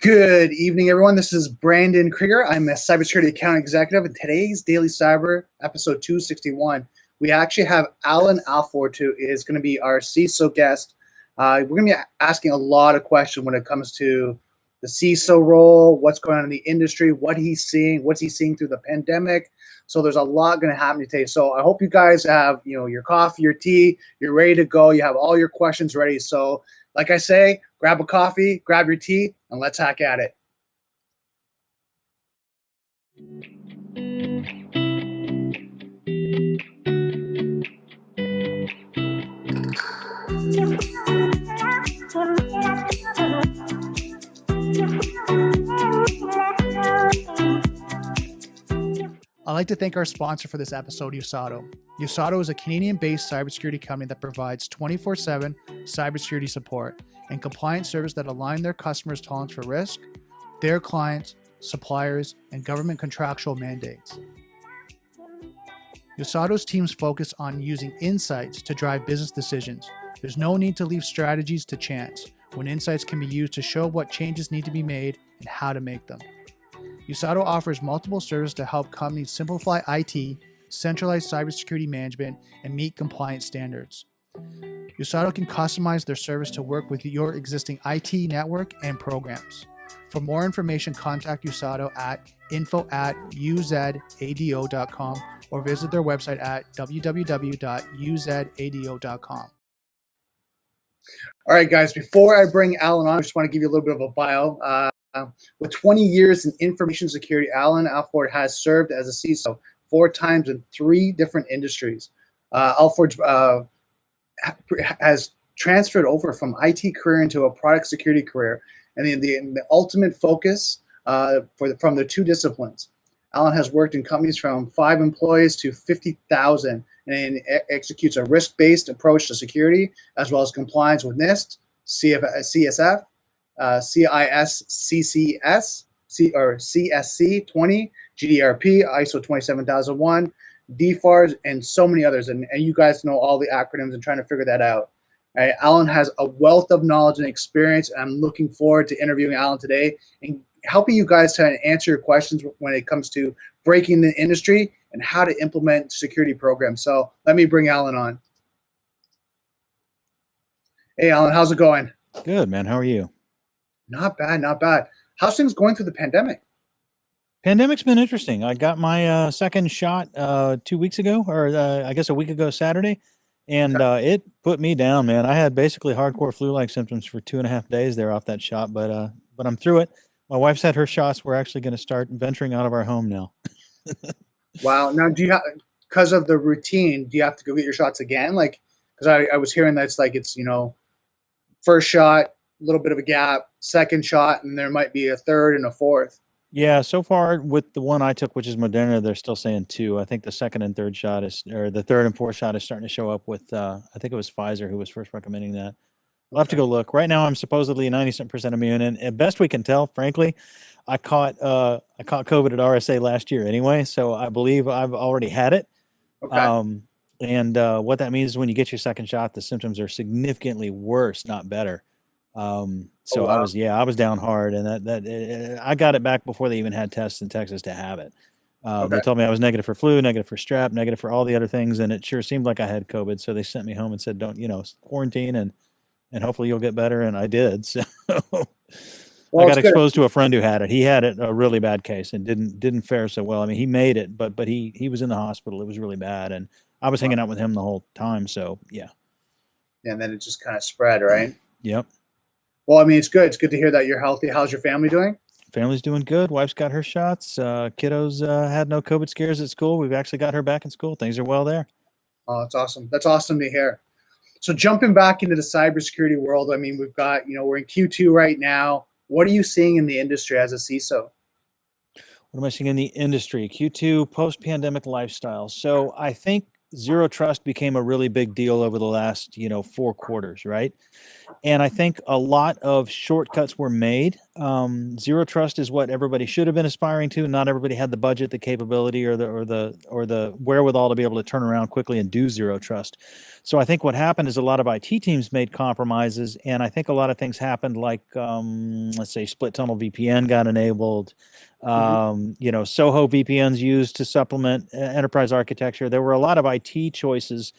Good evening, everyone. This is Brandon Krieger. I'm a cybersecurity account executive. In today's Daily Cyber, episode 261, we actually have Allan Alford, who is going to be our CISO guest. We're going to be asking a lot of questions when it comes to the CISO role, what's going on in the industry, what's he seeing through the pandemic. So there's a lot going to happen today. So I hope you guys have, your coffee, your tea, you're ready to go. You have all your questions ready. So like I say, grab a coffee, grab your tea, and let's hack at it. I'd like to thank our sponsor for this episode, USATO. USATO is a Canadian-based cybersecurity company that provides 24/7 cybersecurity support and compliance service that align their customers' tolerance for risk, their clients, suppliers, and government contractual mandates. USATO's teams focus on using insights to drive business decisions. There's no need to leave strategies to chance, when insights can be used to show what changes need to be made and how to make them. USATO offers multiple services to help companies simplify IT, centralize cybersecurity management, and meet compliance standards. USATO can customize their service to work with your existing IT network and programs. For more information, contact USATO at info@uzado.com or visit their website at www.uzado.com. All right, guys, before I bring Allan on, I just want to give you a little bit of a bio. With 20 years in information security, Allan Alford has served as a CISO 4 times in 3 different industries. Alford has transferred over from IT career into a product security career, and the ultimate focus from the 2 disciplines. Allan has worked in companies from 5 employees to 50,000 and executes a risk-based approach to security, as well as compliance with Nist, CSF, CSC 20, GDRP, ISO 27001, DFARS, and so many others. And you guys know all the acronyms and trying to figure that out. Right? Allan has a wealth of knowledge and experience, and I'm looking forward to interviewing Allan today and helping you guys to answer your questions when it comes to breaking the industry and how to implement security programs. So let me bring Allan on. Hey, Allan, how's it going? Good, man. How are you? Not bad, not bad. How's things going through the pandemic? Pandemic's been interesting. I got my second shot 2 weeks ago, or I guess a week ago Saturday, and it put me down, man. I had basically hardcore flu-like symptoms for 2.5 days there off that shot, but I'm through it. My wife's had her shots. We're actually going to start venturing out of our home now. Wow. Now, do you have, because of the routine, do you have to go get your shots again? Like, because I was hearing that it's first shot, a little bit of a gap, second shot, and there might be a third and a fourth. Yeah, so far with the one I took, which is Moderna, they're still saying 2. I think the second and third shot or the third and fourth shot is starting to show up with, I think it was Pfizer who was first recommending that. I'll have to go look. Right now, I'm supposedly 90% immune, and at best we can tell, frankly, I caught COVID at RSA last year anyway, so I believe I've already had it. Okay. And what that means is when you get your second shot, the symptoms are significantly worse, not better. So wow. I was down hard, and I got it back before they even had tests in Texas to have it. They told me I was negative for flu, negative for strep, negative for all the other things, and it sure seemed like I had COVID. So they sent me home and said, "Don't quarantine and hopefully you'll get better." And I did. So I got exposed to a friend who had it. He had it, a really bad case, and didn't fare so well. I mean, he made it, but he was in the hospital. It was really bad, and I was hanging out with him the whole time. So yeah. And then it just kind of spread, right? Yep. Well, I mean, it's good. It's good to hear that you're healthy. How's your family doing? Family's doing good. Wife's got her shots. Kiddos had no COVID scares at school. We've actually got her back in school. Things are well there. Oh, that's awesome. That's awesome to hear. So jumping back into the cybersecurity world, I mean, we've got, we're in Q2 right now. What are you seeing in the industry as a CISO? What am I seeing in the industry? Q2, post-pandemic lifestyle. So I think zero trust became a really big deal over the last, 4 quarters, right? And I think a lot of shortcuts were made. Zero trust is what everybody should have been aspiring to. Not everybody had the budget, the capability, or the wherewithal to be able to turn around quickly and do zero trust. So I think what happened is a lot of IT teams made compromises, and I think a lot of things happened, like let's say split tunnel VPN got enabled. Soho VPNs used to supplement enterprise architecture. There were a lot of IT choices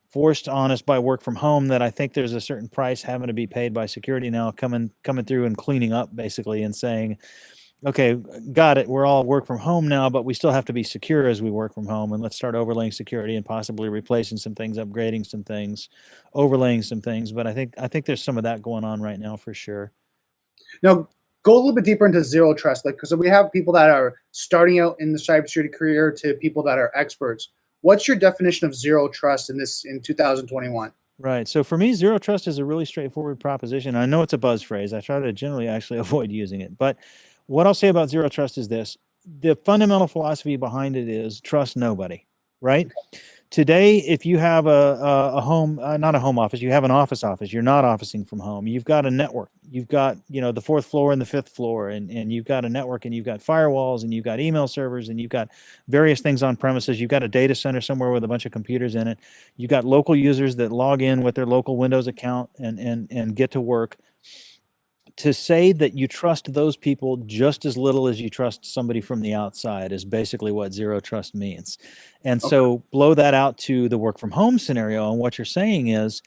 forced on us by work from home that I think there's a certain price having to be paid by security now coming through and cleaning up basically and saying, okay, got it. We're all work from home now, but we still have to be secure as we work from home. And let's start overlaying security and possibly replacing some things, upgrading some things, overlaying some things. But I think there's some of that going on right now for sure. Now, go a little bit deeper into zero trust, like, because we have people that are starting out in the cybersecurity career to people that are experts. What's your definition of zero trust in 2021? Right. So for me, zero trust is a really straightforward proposition. I know it's a buzz phrase. I try to generally actually avoid using it. But what I'll say about zero trust is this. The fundamental philosophy behind it is trust nobody, right? Today, if you have a home, not a home office, you have an office, you're not officing from home. You've got a network. You've got, the fourth floor and the fifth floor, and you've got a network, and you've got firewalls, and you've got email servers, and you've got various things on premises. You've got a data center somewhere with a bunch of computers in it. You've got local users that log in with their local Windows account and get to work. To say that you trust those people just as little as you trust somebody from the outside is basically what zero trust means. And so blow that out to the work from home scenario. And what you're saying is,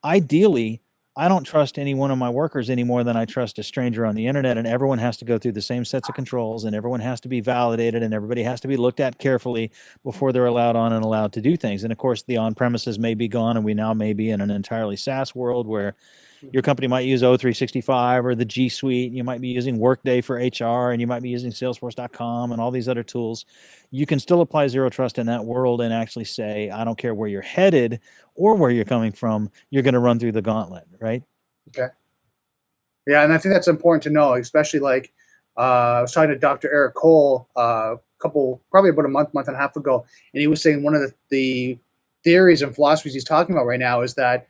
ideally, I don't trust any one of my workers any more than I trust a stranger on the internet, and everyone has to go through the same sets of controls, and everyone has to be validated, and everybody has to be looked at carefully before they're allowed on and allowed to do things. And of course, the on-premises may be gone, and we now may be in an entirely SaaS world where your company might use O365 or the G Suite. You might be using Workday for HR, and you might be using Salesforce.com and all these other tools. You can still apply zero trust in that world and actually say, I don't care where you're headed or where you're coming from, you're going to run through the gauntlet, right? Okay. Yeah, and I think that's important to know, especially like I was talking to Dr. Eric Cole probably about a month and a half ago, and he was saying one of the theories and philosophies he's talking about right now is that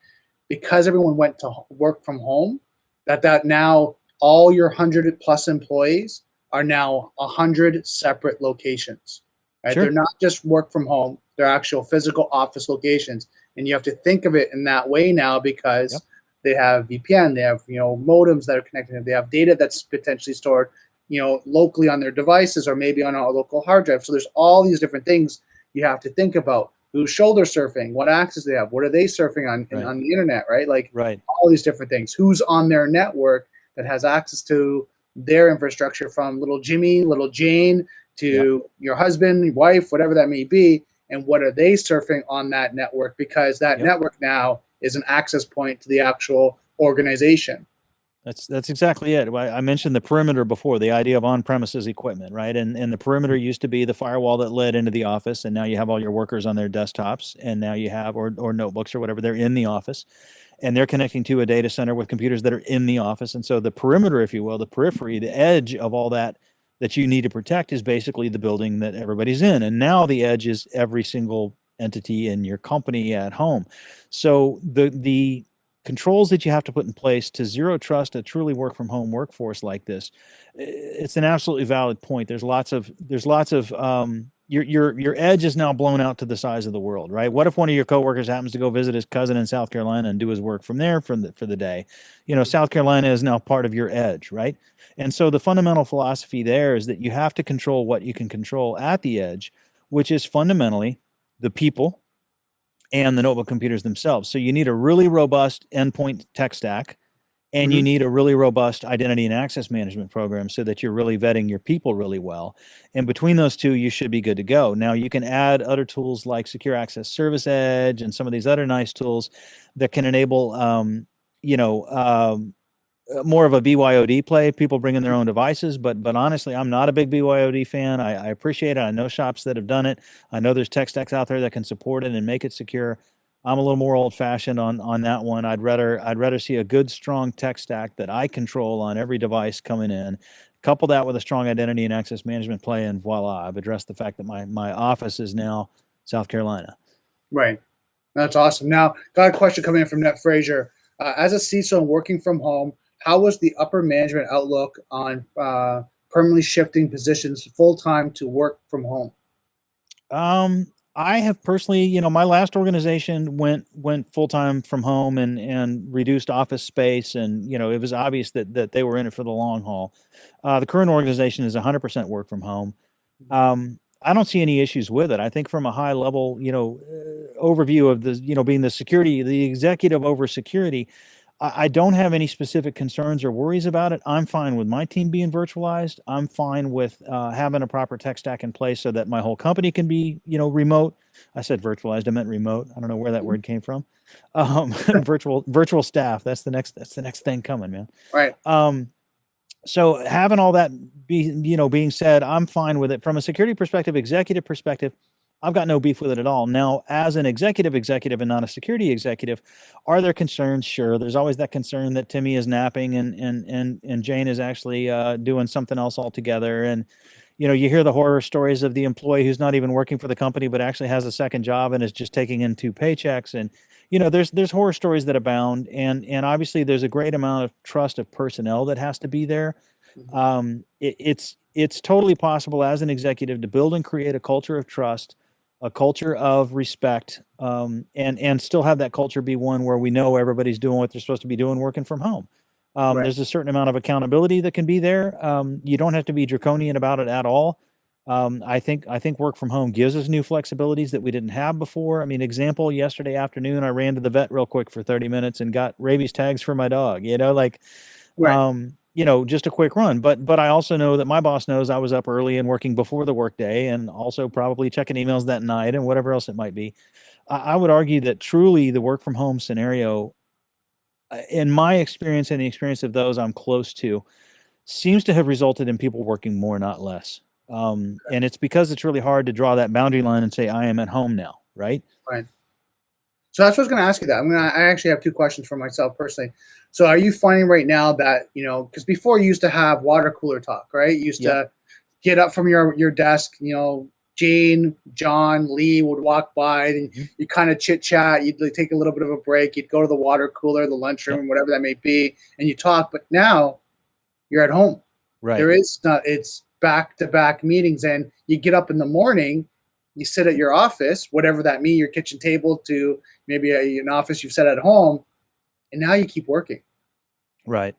because everyone went to work from home, that now all your 100+ employees are now 100 separate locations. Right? Sure. They're not just work from home; they're actual physical office locations, and you have to think of it in that way now because they have VPN, they have modems that are connected, they have data that's potentially stored locally on their devices or maybe on a local hard drive. So there's all these different things you have to think about. Who's shoulder surfing? What access they have? What are they surfing on on the internet? Right, all these different things. Who's on their network that has access to their infrastructure, from little Jimmy, little Jane to your husband, your wife, whatever that may be, and what are they surfing on that network? Because that network now is an access point to the actual organization. That's exactly it. I mentioned the perimeter before, the idea of on-premises equipment, right? And the perimeter used to be the firewall that led into the office, and now you have all your workers on their desktops, and now you have, or notebooks or whatever, they're in the office, and they're connecting to a data center with computers that are in the office. And so the perimeter, if you will, the periphery, the edge of all that you need to protect is basically the building that everybody's in. And now the edge is every single entity in your company at home. So the controls that you have to put in place to zero trust a truly work from home workforce like this, it's an absolutely valid point. There's lots of your edge is now blown out to the size of the world, right? What if one of your coworkers happens to go visit his cousin in South Carolina and do his work from there for the day? South Carolina is now part of your edge, right? And so the fundamental philosophy there is that you have to control what you can control at the edge, which is fundamentally the people and the notebook computers themselves. So you need a really robust endpoint tech stack, and you need a really robust identity and access management program so that you're really vetting your people really well. And between those two, you should be good to go. Now, you can add other tools like Secure Access Service Edge and some of these other nice tools that can enable, more of a BYOD play, people bringing their own devices. But honestly, I'm not a big BYOD fan. I appreciate it. I know shops that have done it. I know there's tech stacks out there that can support it and make it secure. I'm a little more old fashioned on that one. I'd rather see a good, strong tech stack that I control on every device coming in. Couple that with a strong identity and access management play, and voila, I've addressed the fact that my office is now South Carolina. Right. That's awesome. Now, got a question coming in from Net Frazier. As a CISO and working from home, how was the upper management outlook on permanently shifting positions full-time to work from home? I have personally, my last organization went full time from home and reduced office space, and it was obvious that they were in it for the long haul. The current organization is 100% work from home. I don't see any issues with it. I think from a high level, overview of the, being the executive over security, I don't have any specific concerns or worries about it. I'm fine with my team being virtualized. I'm fine with having a proper tech stack in place so that my whole company can be, remote. I said virtualized. I meant remote. I don't know where that word came from. Virtual staff. That's the next thing coming, man. Right. So having all that being said, I'm fine with it from a security perspective, executive perspective. I've got no beef with it at all. Now, as an executive and not a security executive, are there concerns? Sure. There's always that concern that Timmy is napping and Jane is actually doing something else altogether. And, you hear the horror stories of the employee who's not even working for the company, but actually has a second job and is just taking in 2 paychecks. And, there's horror stories that abound. And obviously there's a great amount of trust of personnel that has to be there. It's totally possible as an executive to build and create a culture of trust, a culture of respect, and still have that culture be one where we know everybody's doing what they're supposed to be doing, working from home. Right. There's a certain amount of accountability that can be there. You don't have to be draconian about it at all. I think work from home gives us new flexibilities that we didn't have before. I mean, example, yesterday afternoon, I ran to the vet real quick for 30 minutes and got rabies tags for my dog, Right. Just a quick run. But I also know that my boss knows I was up early and working before the workday and also probably checking emails that night and whatever else it might be. I would argue that truly the work from home scenario, in my experience and the experience of those I'm close to, seems to have resulted in people working more, not less. And it's because it's really hard to draw that boundary line and say, I am at home now, right? Right. So that's what I was going to ask you that. I actually have 2 questions for myself personally. So are you finding right now that, because before you used to have water cooler talk, right? You used to get up from your desk, Jane, John, Lee would walk by and you kind of chit chat. You'd take a little bit of a break. You'd go to the water cooler, the lunchroom, whatever that may be, and you talk. But now you're at home. Right. It's back-to-back meetings, and you get up in the morning, you sit at your office, whatever that means, your kitchen table to maybe an office you've set at home, and now you keep working. Right.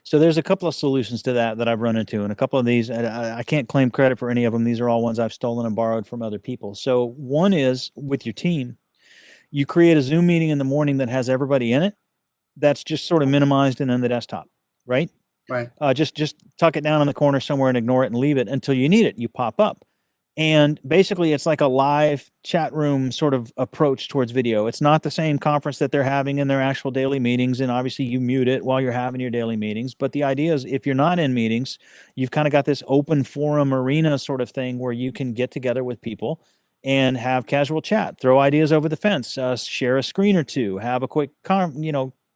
So there's a couple of solutions to that I've run into, and a couple of these, I can't claim credit for any of them. These are all ones I've stolen and borrowed from other people. So one is with your team, you create a Zoom meeting in the morning that has everybody in it. That's just sort of minimized and in the desktop, right? Right. Just tuck it down in the corner somewhere and ignore it and leave it until you need it. You pop up. And basically, it's like a live chat room sort of approach towards video. It's not the same conference that they're having in their actual daily meetings. And obviously, you mute it while you're having your daily meetings. But the idea is if you're not in meetings, you've kind of got this open forum arena sort of thing where you can get together with people and have casual chat, throw ideas over the fence, share a screen or two, have a quick,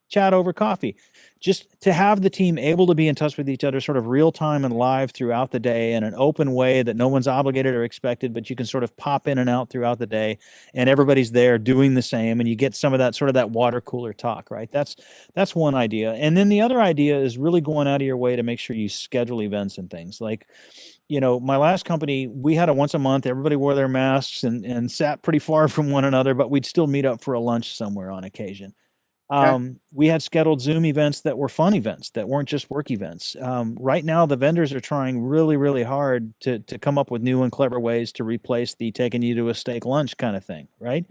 chat over coffee. Just to have the team able to be in touch with each other sort of real time and live throughout the day in an open way that no one's obligated or expected, but you can sort of pop in and out throughout the day and everybody's there doing the same. And you get some of that sort of that water cooler talk, right? That's one idea. And then the other idea is really going out of your way to make sure you schedule events and things like, my last company, we had a once a month, everybody wore their masks and sat pretty far from one another, but we'd still meet up for a lunch somewhere on occasion. We had scheduled Zoom events that were fun events that weren't just work events. Right now, the vendors are trying really, really hard to come up with new and clever ways to replace the taking you to a steak lunch kind of thing, right?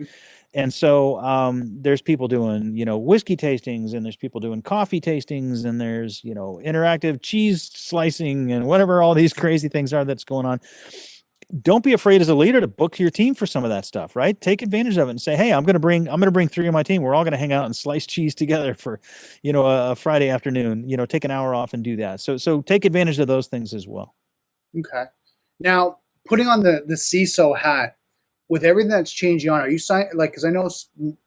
And so there's people doing, whiskey tastings, and there's people doing coffee tastings, and there's, interactive cheese slicing and whatever all these crazy things are that's going on. Don't be afraid as a leader to book your team for some of that stuff, right? Take advantage of it and say, hey, I'm going to bring 3 of my team. We're all going to hang out and slice cheese together for, a Friday afternoon, take an hour off and do that. So take advantage of those things as well. Okay. Now, putting on the CISO hat, with everything that's changing on, are you because I know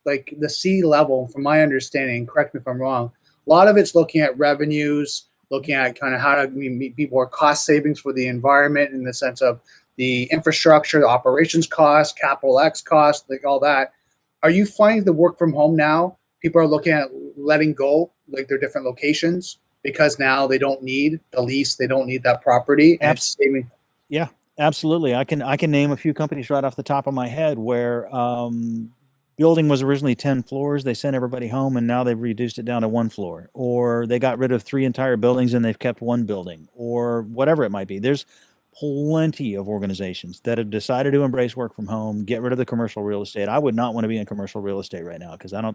the C level, from my understanding, correct me if I'm wrong, a lot of it's looking at revenues, looking at kind of how to be more cost savings for the environment in the sense of the infrastructure, the operations cost, capital X cost, all that. Are you finding the work from home now? People are looking at letting go like their different locations because now they don't need the lease, they don't need that property, and it's saving. Yeah, absolutely. I can name a few companies right off the top of my head where building was originally 10 floors. They sent everybody home and now they've reduced it down to 1 floor, or they got rid of 3 entire buildings and they've kept 1 building, or whatever it might be. There's plenty of organizations that have decided to embrace work from home, get rid of the commercial real estate. I would not want to be in commercial real estate right now because I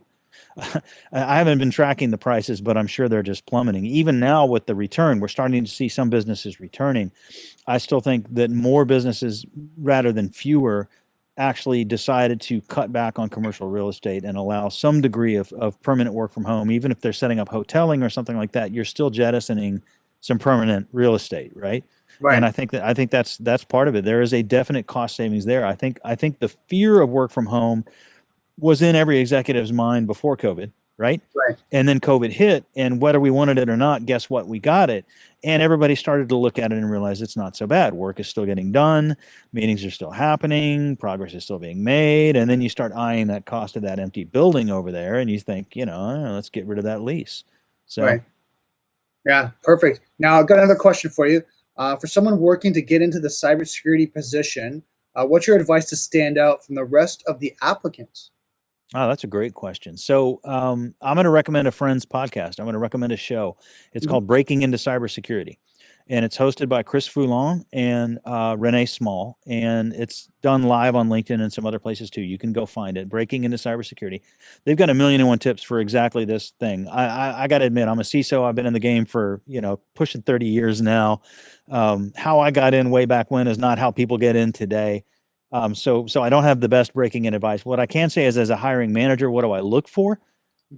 haven't been tracking the prices, but I'm sure they're just plummeting. Even now with the return, we're starting to see some businesses returning. I still think that more businesses rather than fewer actually decided to cut back on commercial real estate and allow some degree of permanent work from home. Even if they're setting up hoteling or something like that, you're still jettisoning some permanent real estate, right? Right. And I think that's part of it. There is a definite cost savings there. I think the fear of work from home was in every executive's mind before COVID, right? Right. And then COVID hit, and whether we wanted it or not, guess what? We got it. And everybody started to look at it and realize it's not so bad. Work is still getting done. Meetings are still happening. Progress is still being made. And then you start eyeing that cost of that empty building over there, and you think, let's get rid of that lease. So, right. Yeah, perfect. Now I've got another question for you. For someone working to get into the cybersecurity position, what's your advice to stand out from the rest of the applicants? Oh, that's a great question. So I'm going to recommend a friend's podcast. I'm going to recommend a show. It's called Breaking into Cybersecurity, and it's hosted by Chris Foulon and Renee Small, and it's done live on LinkedIn and some other places too. You can go find it, Breaking into Cybersecurity. They've got 1,000,001 tips for exactly this thing. I got to admit, I'm a CISO. I've been in the game for, pushing 30 years now. How I got in way back when is not how people get in today. So I don't have the best breaking in advice. What I can say is, as a hiring manager, what do I look for?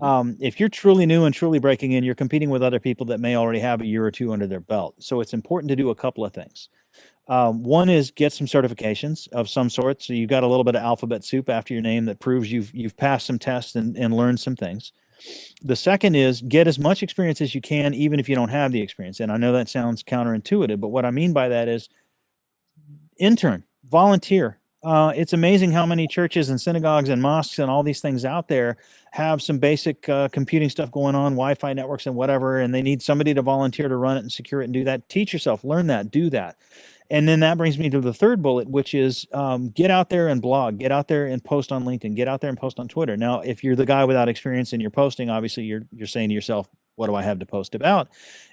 If you're truly new and truly breaking in, you're competing with other people that may already have a year or 2 under their belt. So it's important to do a couple of things. One is get some certifications of some sort. So you've got a little bit of alphabet soup after your name that proves you've passed some tests and learned some things. The second is get as much experience as you can, even if you don't have the experience. And I know that sounds counterintuitive, but what I mean by that is intern, volunteer. It's amazing how many churches and synagogues and mosques and all these things out there have some basic computing stuff going on, Wi-Fi networks and whatever, and they need somebody to volunteer to run it and secure it and do that. Teach yourself, learn that, do that. And then that brings me to the third bullet, which is get out there and blog, get out there and post on LinkedIn, get out there and post on Twitter. Now, if you're the guy without experience and you're posting, obviously you're saying to yourself, what do I have to post about?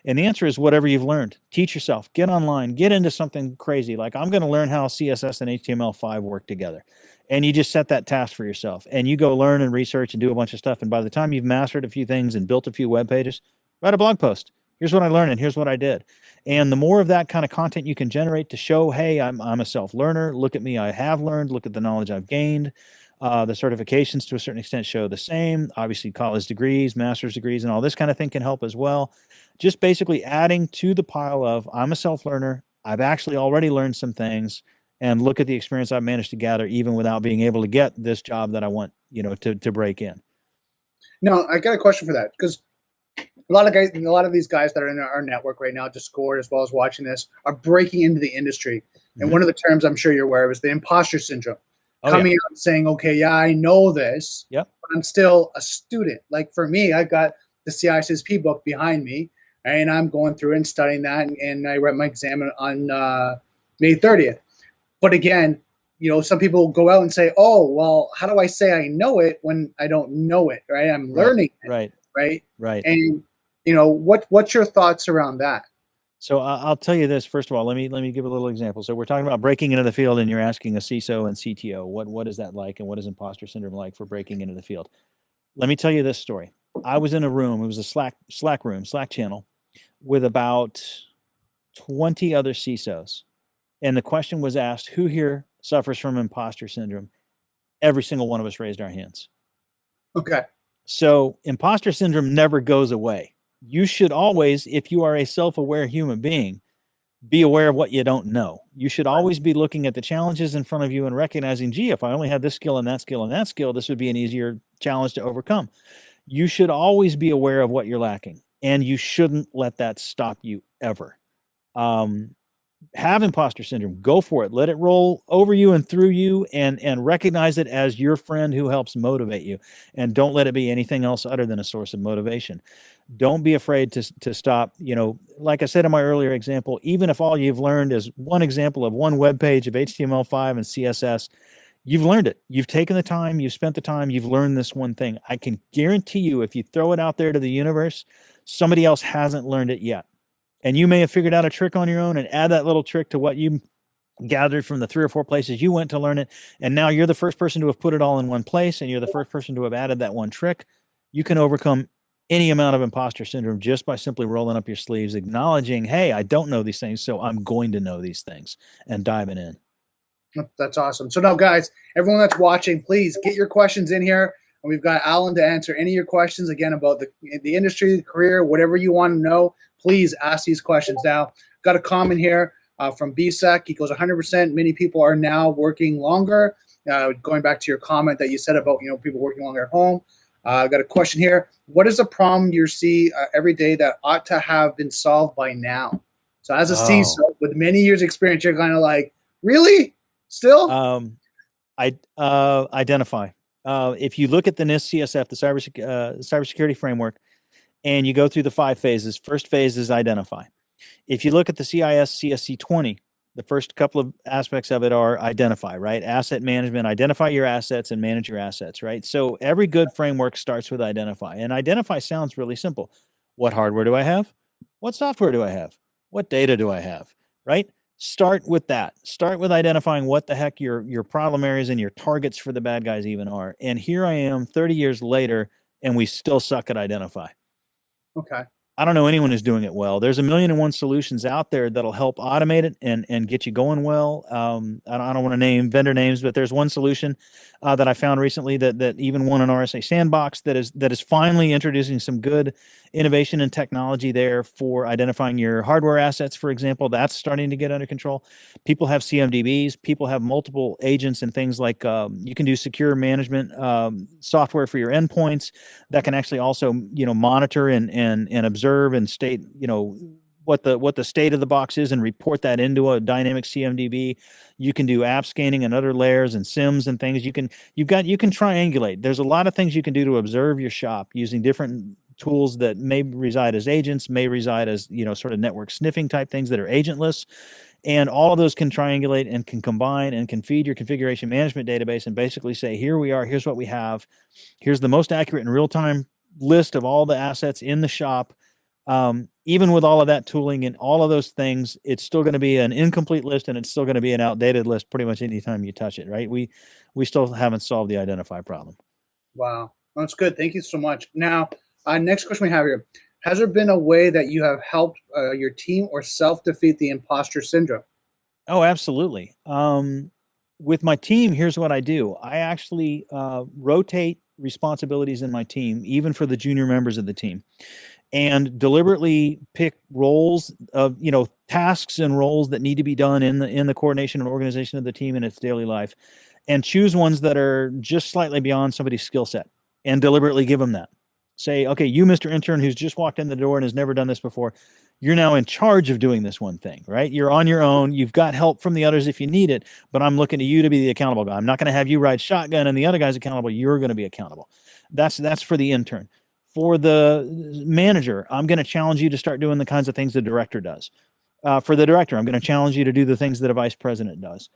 And the answer is whatever you've learned. Teach yourself, get online, get into something crazy. Like, I'm going to learn how CSS and HTML5 work together. And you just set that task for yourself and you go learn and research and do a bunch of stuff. And by the time you've mastered a few things and built a few web pages, write a blog post. Here's what I learned and here's what I did. And the more of that kind of content you can generate to show, hey, I'm a self-learner. Look at me. I have learned. Look at the knowledge I've gained. The certifications to a certain extent show the same. Obviously, college degrees, master's degrees, and all this kind of thing can help as well. Just basically adding to the pile of, I'm a self-learner. I've actually already learned some things, and look at the experience I've managed to gather even without being able to get this job that I want, to break in. No, I got a question for that, because a lot of these guys that are in our network right now, Discord, as well as watching this, are breaking into the industry. And one of the terms I'm sure you're aware of is the imposter syndrome. Coming out and saying, okay, yeah, I know this, but I'm still a student. Like for me, I've got the CISP book behind me, and I'm going through and studying that, and I read my exam on May 30th. But again, some people go out and say, oh, well, how do I say I know it when I don't know it, right? I'm learning it, right? And, what's your thoughts around that? So I'll tell you this, first of all, let me give a little example. So we're talking about breaking into the field, and you're asking a CISO and CTO, what is that like, and what is imposter syndrome like for breaking into the field? Let me tell you this story. I was in a room, it was a Slack room, Slack channel, with about 20 other CISOs. And the question was asked, who here suffers from imposter syndrome? Every single one of us raised our hands. Okay. So imposter syndrome never goes away. You should always, if you are a self-aware human being, be aware of what you don't know. You should always be looking at the challenges in front of you and recognizing, gee, if I only had this skill and that skill and that skill, this would be an easier challenge to overcome. You should always be aware of what you're lacking, and you shouldn't let that stop you ever. have imposter syndrome, go for it. Let it roll over you and through you, and recognize it as your friend who helps motivate you. And don't let it be anything else other than a source of motivation. Don't be afraid to stop. Like I said in my earlier example, even if all you've learned is one example of one web page of HTML5 and CSS, you've learned it. You've taken the time, you've spent the time, you've learned this one thing. I can guarantee you, if you throw it out there to the universe, somebody else hasn't learned it yet. And you may have figured out a trick on your own and add that little trick to what you gathered from the 3 or 4 places you went to learn it. And now you're the first person to have put it all in one place, and you're the first person to have added that one trick. You can overcome any amount of imposter syndrome just by simply rolling up your sleeves, acknowledging, hey, I don't know these things, so I'm going to know these things, and diving in. That's awesome. So now, guys, everyone that's watching, please get your questions in here. And we've got Allan to answer any of your questions, again, about the industry, the career, whatever you want to know. Please ask these questions now. Got a comment here from BSEC. He goes, 100%. Many people are now working longer. Going back to your comment that you said about people working longer at home. Got a question here. What is a problem you see every day that ought to have been solved by now? So as a CISO with many years experience, you're kind of like, really? Still? Identify. If you look at the Nist CSF, the cybersecurity framework, and you go through the 5 phases, first phase is identify. If you look at the CIS CSC 20, the first couple of aspects of it are identify, right? Asset management, identify your assets and manage your assets, right? So every good framework starts with identify. And identify sounds really simple. What hardware do I have? What software do I have? What data do I have, right? Start with that. Start with identifying what the heck your problem areas and your targets for the bad guys even are. And here I am 30 years later, and we still suck at identify. Okay. I don't know anyone who's doing it well. There's 1,000,001 solutions out there that'll help automate it and get you going well. I don't want to name vendor names, but there's one solution that I found recently that even won an RSA sandbox that is finally introducing some good innovation and technology there for identifying your hardware assets, for example. That's starting to get under control. People have CMDBs. People have multiple agents and things like you can do secure management software for your endpoints that can actually also monitor and observe and state what the state of the box is and report that into a dynamic CMDB. You can do app scanning and other layers and SIMs and things. You can triangulate. There's a lot of things you can do to observe your shop using different tools that may reside as agents, may reside as sort of network sniffing type things that are agentless. And all of those can triangulate and can combine and can feed your configuration management database and basically say, here we are, here's what we have, here's the most accurate and real-time list of all the assets in the shop. Even with all of that tooling and all of those things, it's still going to be an incomplete list, and it's still going to be an outdated list pretty much anytime you touch it, right? We still haven't solved the identify problem. Wow. That's good. Thank you so much. Now, next question we have here. Has there been a way that you have helped your team or self defeat the imposter syndrome? Oh, absolutely. With my team, here's what I do. I actually rotate responsibilities in my team, even for the junior members of the team, and deliberately pick roles of tasks and roles that need to be done in the coordination and organization of the team in its daily life, and choose ones that are just slightly beyond somebody's skill set and deliberately give them that. Say, okay, you, Mr. Intern, who's just walked in the door and has never done this before, you're now in charge of doing this one thing, right? You're on your own. You've got help from the others if you need it, but I'm looking to you to be the accountable guy. I'm not going to have you ride shotgun and the other guy's accountable. You're going to be accountable. That's for the intern. For the manager, I'm going to challenge you to start doing the kinds of things the director does. For the director, I'm going to challenge you to do the things that a vice president does.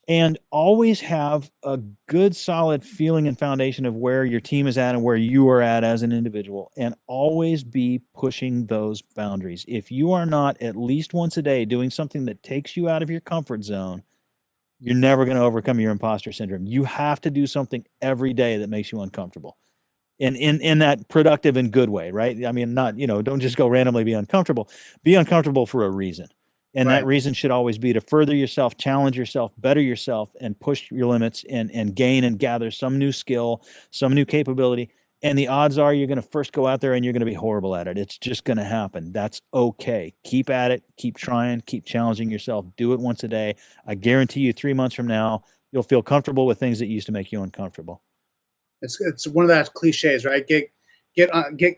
And always have a good, solid feeling and foundation of where your team is at and where you are at as an individual, and always be pushing those boundaries. If you are not at least once a day doing something that takes you out of your comfort zone, you're never going to overcome your imposter syndrome. You have to do something every day that makes you uncomfortable. In that productive and good way, right? I mean, not, don't just go randomly be uncomfortable. Be uncomfortable for a reason. And right. That reason should always be to further yourself, challenge yourself, better yourself, and push your limits and gain and gather some new skill, some new capability. And the odds are you're going to first go out there and you're going to be horrible at it. It's just going to happen. That's okay. Keep at it. Keep trying. Keep challenging yourself. Do it once a day. I guarantee you 3 months from now, you'll feel comfortable with things that used to make you uncomfortable. It's one of those cliches, right? Get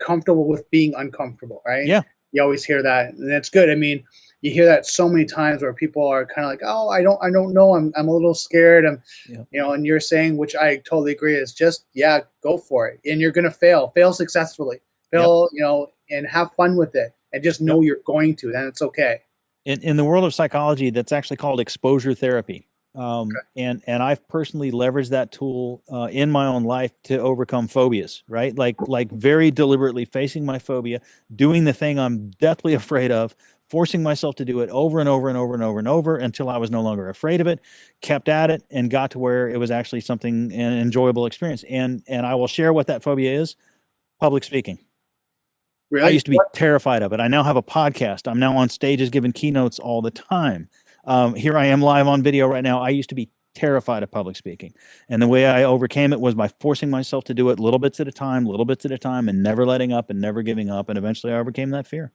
comfortable with being uncomfortable, right? Yeah. You always hear that, and that's good. I mean, you hear that so many times where people are kind of like, oh, I don't know. I'm a little scared. Yeah. And you're saying, which I totally agree, is just, yeah, go for it. And you're going to fail successfully, and have fun with it, and just know you're going to, then it's okay. In the world of psychology, that's actually called exposure therapy. And I've personally leveraged that tool in my own life to overcome phobias, right? Like very deliberately facing my phobia, doing the thing I'm deathly afraid of, forcing myself to do it over and over and over and over and over until I was no longer afraid of it, kept at it, and got to where it was actually something, an enjoyable experience. And I will share what that phobia is: public speaking. Really? I used to be terrified of it. I now have a podcast. I'm now on stages giving keynotes all the time. Here I am live on video right now. I used to be terrified of public speaking. And the way I overcame it was by forcing myself to do it little bits at a time, and never letting up and never giving up. And eventually I overcame that fear.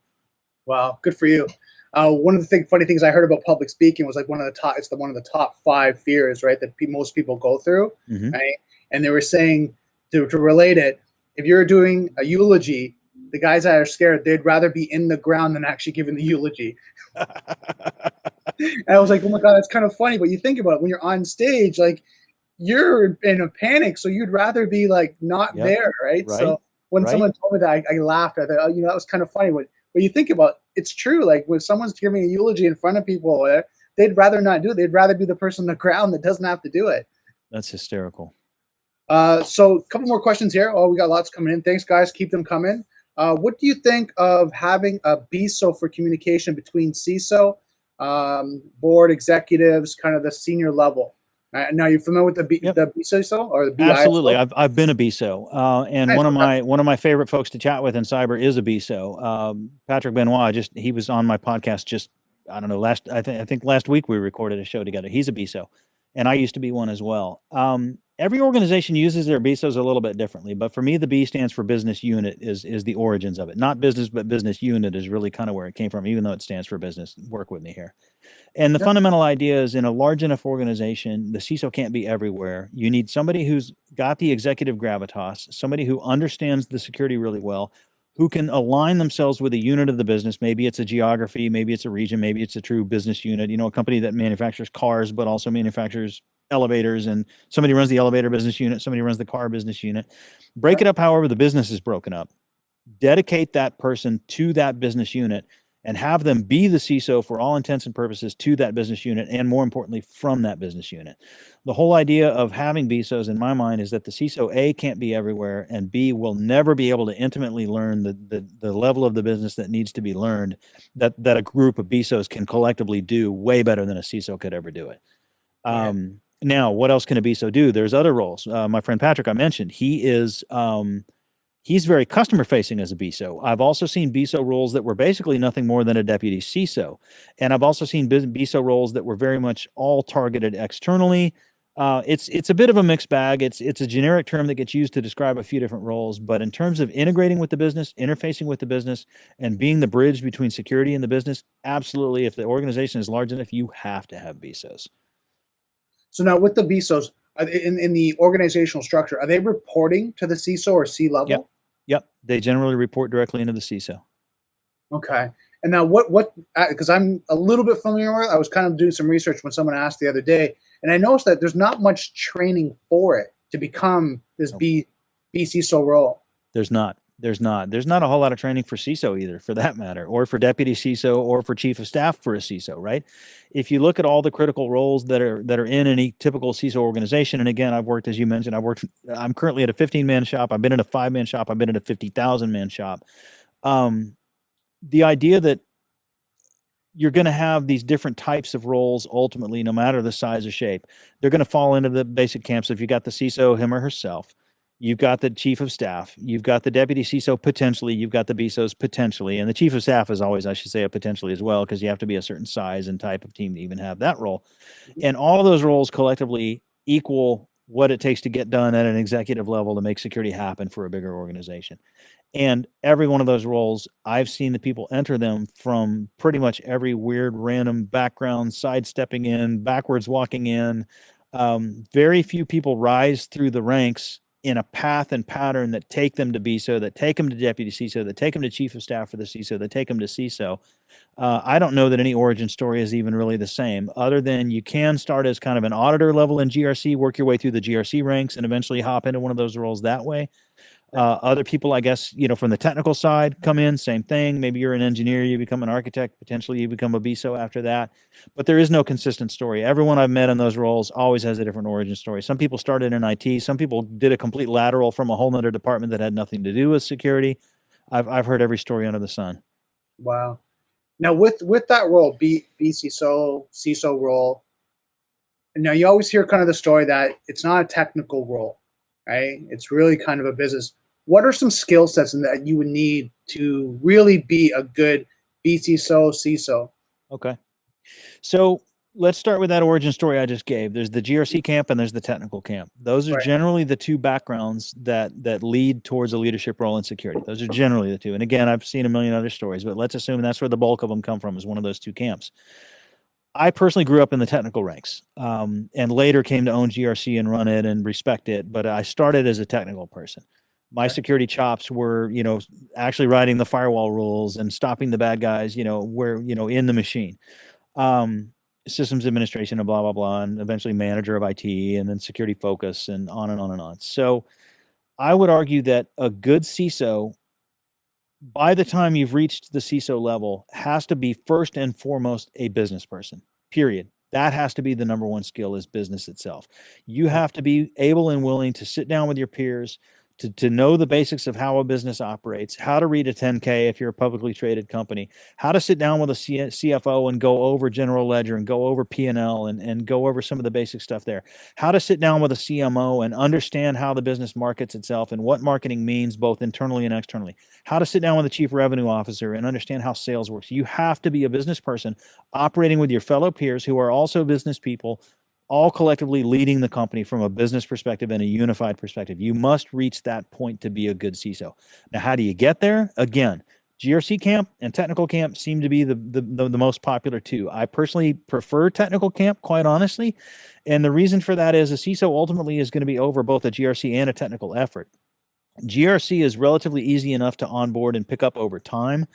Wow, good for you. One of the funny things I heard about public speaking was like one of the top 5 fears, right, that most people go through, right? And they were saying, to relate it, if you're doing a eulogy, the guys that are scared, they'd rather be in the ground than actually giving the eulogy. And I was like, oh my God, that's kind of funny. But you think about it, when you're on stage, like, you're in a panic, so you'd rather be like not there, right? So when someone told me that, I laughed. I thought, oh, that was kind of funny. But you think about it, it's true. Like, when someone's giving a eulogy in front of people, they'd rather not do it. They'd rather be the person on the ground that doesn't have to do it. That's hysterical. So a couple more questions here. Oh, we got lots coming in. Thanks, guys. Keep them coming. What do you think of having a BISO for communication between CISO, board executives, kind of the senior level? Now, you're familiar with the BISO or the BISO? Absolutely. I've been a BISO, and one of my favorite folks to chat with in cyber is a BISO. Patrick Benoit, he was on my podcast just, I don't know, I think last week we recorded a show together. He's a BISO, and I used to be one as well. Every organization uses their BISOs a little bit differently, but for me, the B stands for business unit, is the origins of it. Not business, but business unit is really kind of where it came from, even though it stands for business. Work with me here. And the fundamental idea is, in a large enough organization, the CISO can't be everywhere. You need somebody who's got the executive gravitas, somebody who understands the security really well, who can align themselves with a unit of the business. Maybe it's a geography, maybe it's a region, maybe it's a true business unit. A company that manufactures cars, but also manufactures elevators, and somebody runs the elevator business unit, somebody runs the car business unit. Break it up however the business is broken up. Dedicate that person to that business unit and have them be the CISO for all intents and purposes to that business unit, and more importantly, from that business unit. The whole idea of having BISOs, in my mind, is that the CISO, A, can't be everywhere, and B, will never be able to intimately learn the level of the business that needs to be learned, that a group of BISOs can collectively do way better than a CISO could ever do it. Now, what else can a BISO do? There's other roles. My friend Patrick, I mentioned, he's very customer facing as a BISO. I've also seen BISO roles that were basically nothing more than a deputy CISO. And I've also seen BISO roles that were very much all targeted externally. It's a bit of a mixed bag. It's a generic term that gets used to describe a few different roles, but in terms of integrating with the business, interfacing with the business, and being the bridge between security and the business, absolutely, if the organization is large enough, you have to have BISOs. So now, with the BISOs, in the organizational structure, are they reporting to the CISO or C-level? Yep. They generally report directly into the CISO. Okay. And now because I'm a little bit familiar with it, I was kind of doing some research when someone asked the other day, and I noticed that there's not much training for it to become this BCISO role. There's not a whole lot of training for CISO either, for that matter, or for deputy CISO, or for chief of staff for a CISO, right? If you look at all the critical roles that are in any typical CISO organization, and again, I've worked, as you mentioned, I'm currently at a 15-man shop. I've been in a 5-man shop. I've been in a 50,000-man shop. The idea that you're going to have these different types of roles, ultimately, no matter the size or shape, they're going to fall into the basic camps. If you got the CISO, him or herself, you've got the chief of staff, you've got the deputy CISO potentially, you've got the BISOs potentially, and the chief of staff is always, I should say, a potentially as well, because you have to be a certain size and type of team to even have that role. And all of those roles collectively equal what it takes to get done at an executive level to make security happen for a bigger organization. And every one of those roles, I've seen the people enter them from pretty much every weird, random background, sidestepping in, backwards walking in. Very few people rise through the ranks in a path and pattern that take them to BISO, that take them to deputy CISO, that take them to chief of staff for the CISO, that take them to CISO. I don't know that any origin story is even really the same, other than you can start as kind of an auditor level in GRC, work your way through the GRC ranks, and eventually hop into one of those roles that way. Other people, I guess, from the technical side come in, same thing. Maybe you're an engineer, you become an architect, potentially you become a BISO after that. But there is no consistent story. Everyone I've met in those roles always has a different origin story. Some people started in IT. Some people did a complete lateral from a whole nother department that had nothing to do with security. I've heard every story under the sun. Wow. Now with that role, BCISO, CISO role, now you always hear kind of the story that it's not a technical role, right? It's really kind of a business. What are some skill sets that you would need to really be a good BCISO, CISO? Okay. So let's start with that origin story I just gave. There's the GRC camp and there's the technical camp. Those are generally the two backgrounds that lead towards a leadership role in security. Those are generally the two. And again, I've seen a million other stories, but let's assume that's where the bulk of them come from, is one of those two camps. I personally grew up in the technical ranks, and later came to own GRC and run it and respect it. But I started as a technical person. My security chops were, actually writing the firewall rules and stopping the bad guys, where, in the machine. Systems administration and blah, blah, blah, and eventually manager of IT, and then security focus, and on and on and on. So I would argue that a good CISO, by the time you've reached the CISO level, has to be first and foremost a business person, period. That has to be the number one skill, is business itself. You have to be able and willing to sit down with your peers, to know the basics of how a business operates, how to read a 10K if you're a publicly traded company, how to sit down with a CFO and go over general ledger and go over P&L and go over some of the basic stuff there, how to sit down with a CMO and understand how the business markets itself and what marketing means both internally and externally, how to sit down with a chief revenue officer and understand how sales works. You have to be a business person operating with your fellow peers who are also business people, all collectively leading the company from a business perspective and a unified perspective. You must reach that point to be a good CISO. Now, how do you get there? Again, GRC camp and technical camp seem to be the most popular two. I personally prefer technical camp, quite honestly. And the reason for that is a CISO ultimately is going to be over both a GRC and a technical effort. GRC is relatively easy enough to onboard and pick up over time.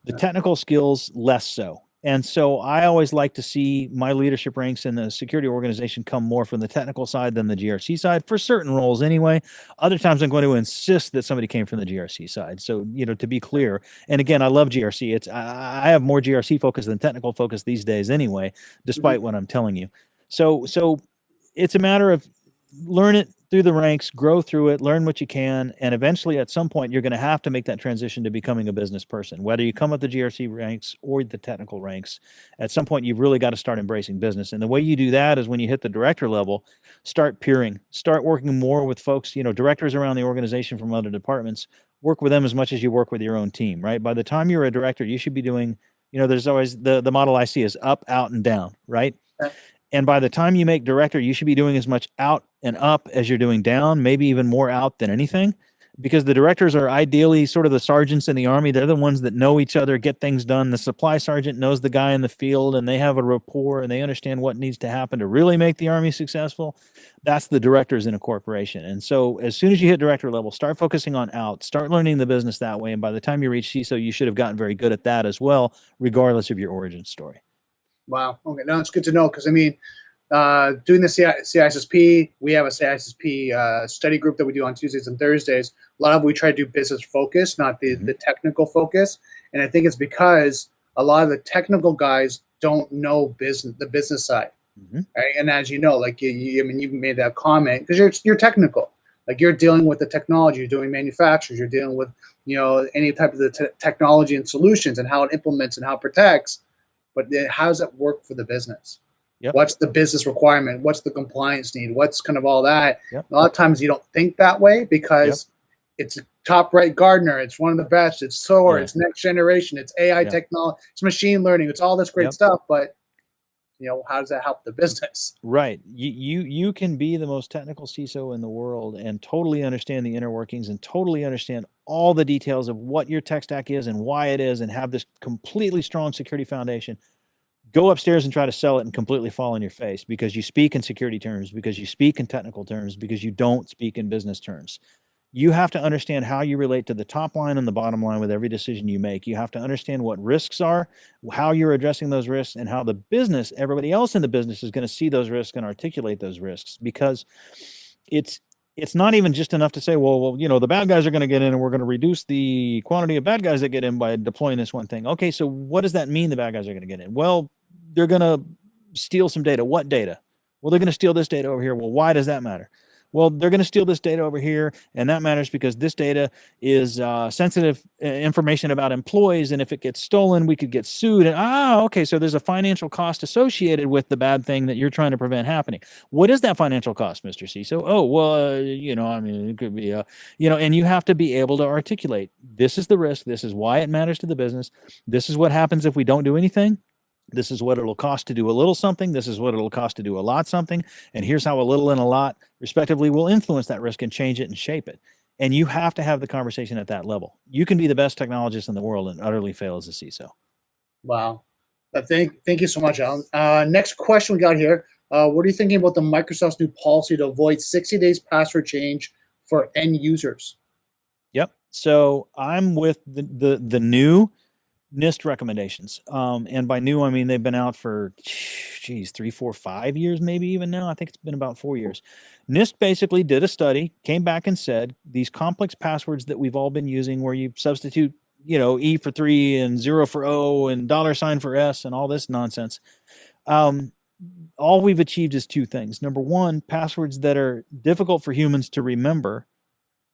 The technical skills, less so. And so I always like to see my leadership ranks in the security organization come more from the technical side than the GRC side, for certain roles anyway. Other times I'm going to insist that somebody came from the GRC side. So, to be clear, and again, I love GRC. I have more GRC focus than technical focus these days anyway, despite what I'm telling you. So it's a matter of learn it through the ranks, grow through it, learn what you can, and eventually at some point you're going to have to make that transition to becoming a business person. Whether you come up the GRC ranks or the technical ranks, at some point you've really got to start embracing business. And the way you do that is when you hit the director level, start peering, start working more with folks, directors around the organization from other departments. Work with them as much as you work with your own team, right? By the time you're a director, you should be doing, there's always the model I see is up, out, and down, right? And by the time you make director, you should be doing as much out and up as you're doing down, maybe even more out than anything, because the directors are ideally sort of the sergeants in the Army. They're the ones that know each other, get things done. The supply sergeant knows the guy in the field, and they have a rapport, and they understand what needs to happen to really make the Army successful. That's the directors in a corporation. And so as soon as you hit director level, start focusing on out, start learning the business that way. And by the time you reach CISO, you should have gotten very good at that as well, regardless of your origin story. Wow. Okay. No, it's good to know, because doing the CISSP, we have a CISSP study group that we do on Tuesdays and Thursdays. A lot of we try to do business focus, not the technical focus. And I think it's because a lot of the technical guys don't know the business side. Right? And as you know, you made that comment because you're technical. Like, you're dealing with the technology, you're doing manufacturers, you're dealing with any type of the technology and solutions and how it implements and how it protects. But how does it work for the business? Yep. What's the business requirement? What's the compliance need? What's kind of all that? Yep. A lot of times you don't think that way because it's top right Gartner. It's one of the best. It's SOAR. It's next generation. It's AI technology. It's machine learning. It's all this great stuff. But how does that help the business? Right. You can be the most technical CISO in the world and totally understand the inner workings and totally understand all the details of what your tech stack is and why it is, and have this completely strong security foundation. go upstairs and try to sell it and completely fall on your face because you speak in security terms, because you speak in technical terms, because you don't speak in business terms. You have to understand how you relate to the top line and the bottom line with every decision you make. You have to understand what risks are, how you're addressing those risks, and how the business, everybody else in the business, is going to see those risks and articulate those risks. Because it's not even just enough to say, well, the bad guys are going to get in and we're going to reduce the quantity of bad guys that get in by deploying this one thing. Okay, so what does that mean the bad guys are going to get in? Well, they're going to steal some data. What data? Well, they're going to steal this data over here. Well, why does that matter? Well, they're going to steal this data over here, and that matters because this data is sensitive information about employees, and if it gets stolen, we could get sued. And okay, so there's a financial cost associated with the bad thing that you're trying to prevent happening. What is that financial cost, Mr. CISO? Oh, well, it could be, and you have to be able to articulate, this is the risk, this is why it matters to the business, this is what happens if we don't do anything. This is what it'll cost to do a little something. This is what it'll cost to do a lot something. And here's how a little and a lot, respectively, will influence that risk and change it and shape it. And you have to have the conversation at that level. You can be the best technologist in the world and utterly fail as a CISO. Wow. Thank you so much, Alan. Next question we got here. What are you thinking about the Microsoft's new policy to avoid 60 days password change for end users? Yep. So I'm with the new Nist recommendations. And by new, I mean they've been out for, 3, 4, 5 years, maybe even now. I think it's been about 4 years. Nist basically did a study, came back and said these complex passwords that we've all been using where you substitute, E for 3 and 0 for O and $ for S and all this nonsense. All we've achieved is two things. Number one, passwords that are difficult for humans to remember,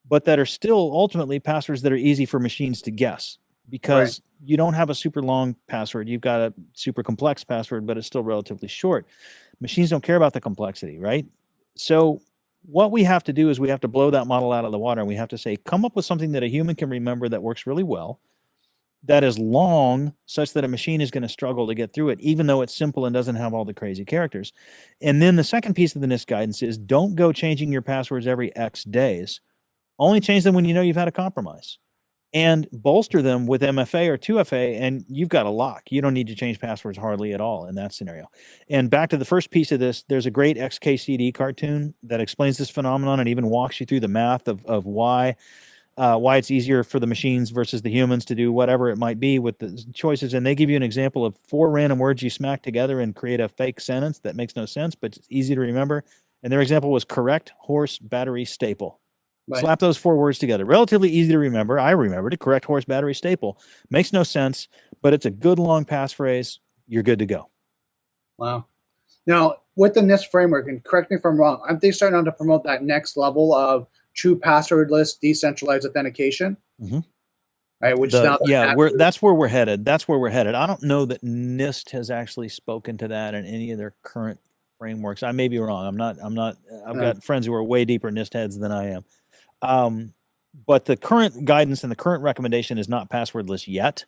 but that are still ultimately passwords that are easy for machines to guess. Because you don't have a super long password. You've got a super complex password, but it's still relatively short. Machines don't care about the complexity, right? So what we have to do is we have to blow that model out of the water, and we have to say, come up with something that a human can remember that works really well, that is long, such that a machine is going to struggle to get through it, even though it's simple and doesn't have all the crazy characters. And then the second piece of the NIST guidance is don't go changing your passwords every X days. Only change them when you know you've had a compromise. And bolster them with MFA or 2FA, and you've got a lock. You don't need to change passwords hardly at all in that scenario. And back to the first piece of this, there's a great XKCD cartoon that explains this phenomenon and even walks you through the math of why it's easier for the machines versus the humans to do whatever it might be with the choices. And they give you an example of 4 random words you smack together and create a fake sentence that makes no sense, but it's easy to remember. And their example was correct, horse, battery, staple. Right. Slap those 4 words together. Relatively easy to remember. I remembered it. Correct, horse, battery, staple. Makes no sense, but it's a good long passphrase. You're good to go. Wow. Now, with the NIST framework, and correct me if I'm wrong, aren't they starting to promote that next level of true passwordless decentralized authentication? Mm-hmm. Right, which that's where we're headed. That's where we're headed. I don't know that NIST has actually spoken to that in any of their current frameworks. I may be wrong. I've got friends who are way deeper NIST heads than I am. But the current guidance and the current recommendation is not passwordless yet.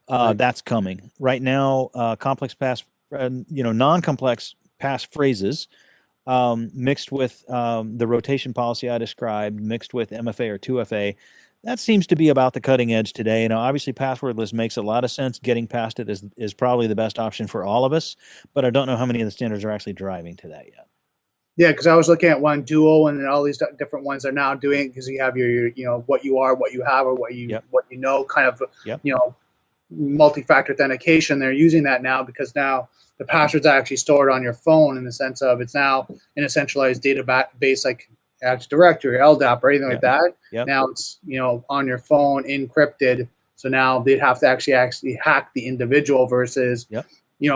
That's coming right now. Complex non-complex pass phrases, mixed with the rotation policy I described, mixed with MFA or 2FA. That seems to be about the cutting edge today. Obviously passwordless makes a lot of sense. Getting past it is probably the best option for all of us, but I don't know how many of the standards are actually driving to that yet. Yeah, because I was looking at one Duo, and then all these different ones are now doing, because you have your what you are, what you have, or what you know, kind of multi-factor authentication. They're using that now because now the passwords are actually stored on your phone in the sense of it's now in a centralized database like Active Directory, LDAP, or anything like that. Now it's on your phone, encrypted. So now they'd have to actually hack the individual versus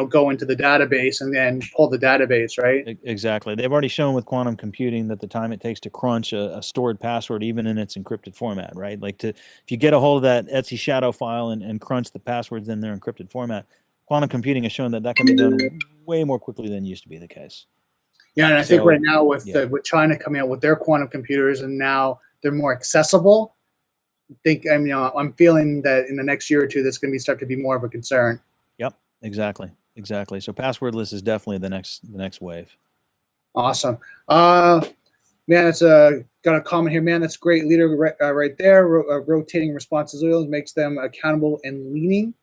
go into the database and then pull the database, right? Exactly. They've already shown with quantum computing that the time it takes to crunch a stored password, even in its encrypted format, right? Like if you get a hold of that Etsy shadow file and crunch the passwords in their encrypted format, quantum computing has shown that can be done way more quickly than used to be the case. Yeah, and I think right now with China coming out with their quantum computers and now they're more accessible, I'm feeling that in the next year or two, that's going to start to be more of a concern. Yep, exactly. So passwordless is definitely the next wave. Awesome. Man, it's got a comment here. Man, that's great leader right there. Rotating responsibilities makes them accountable and leaning.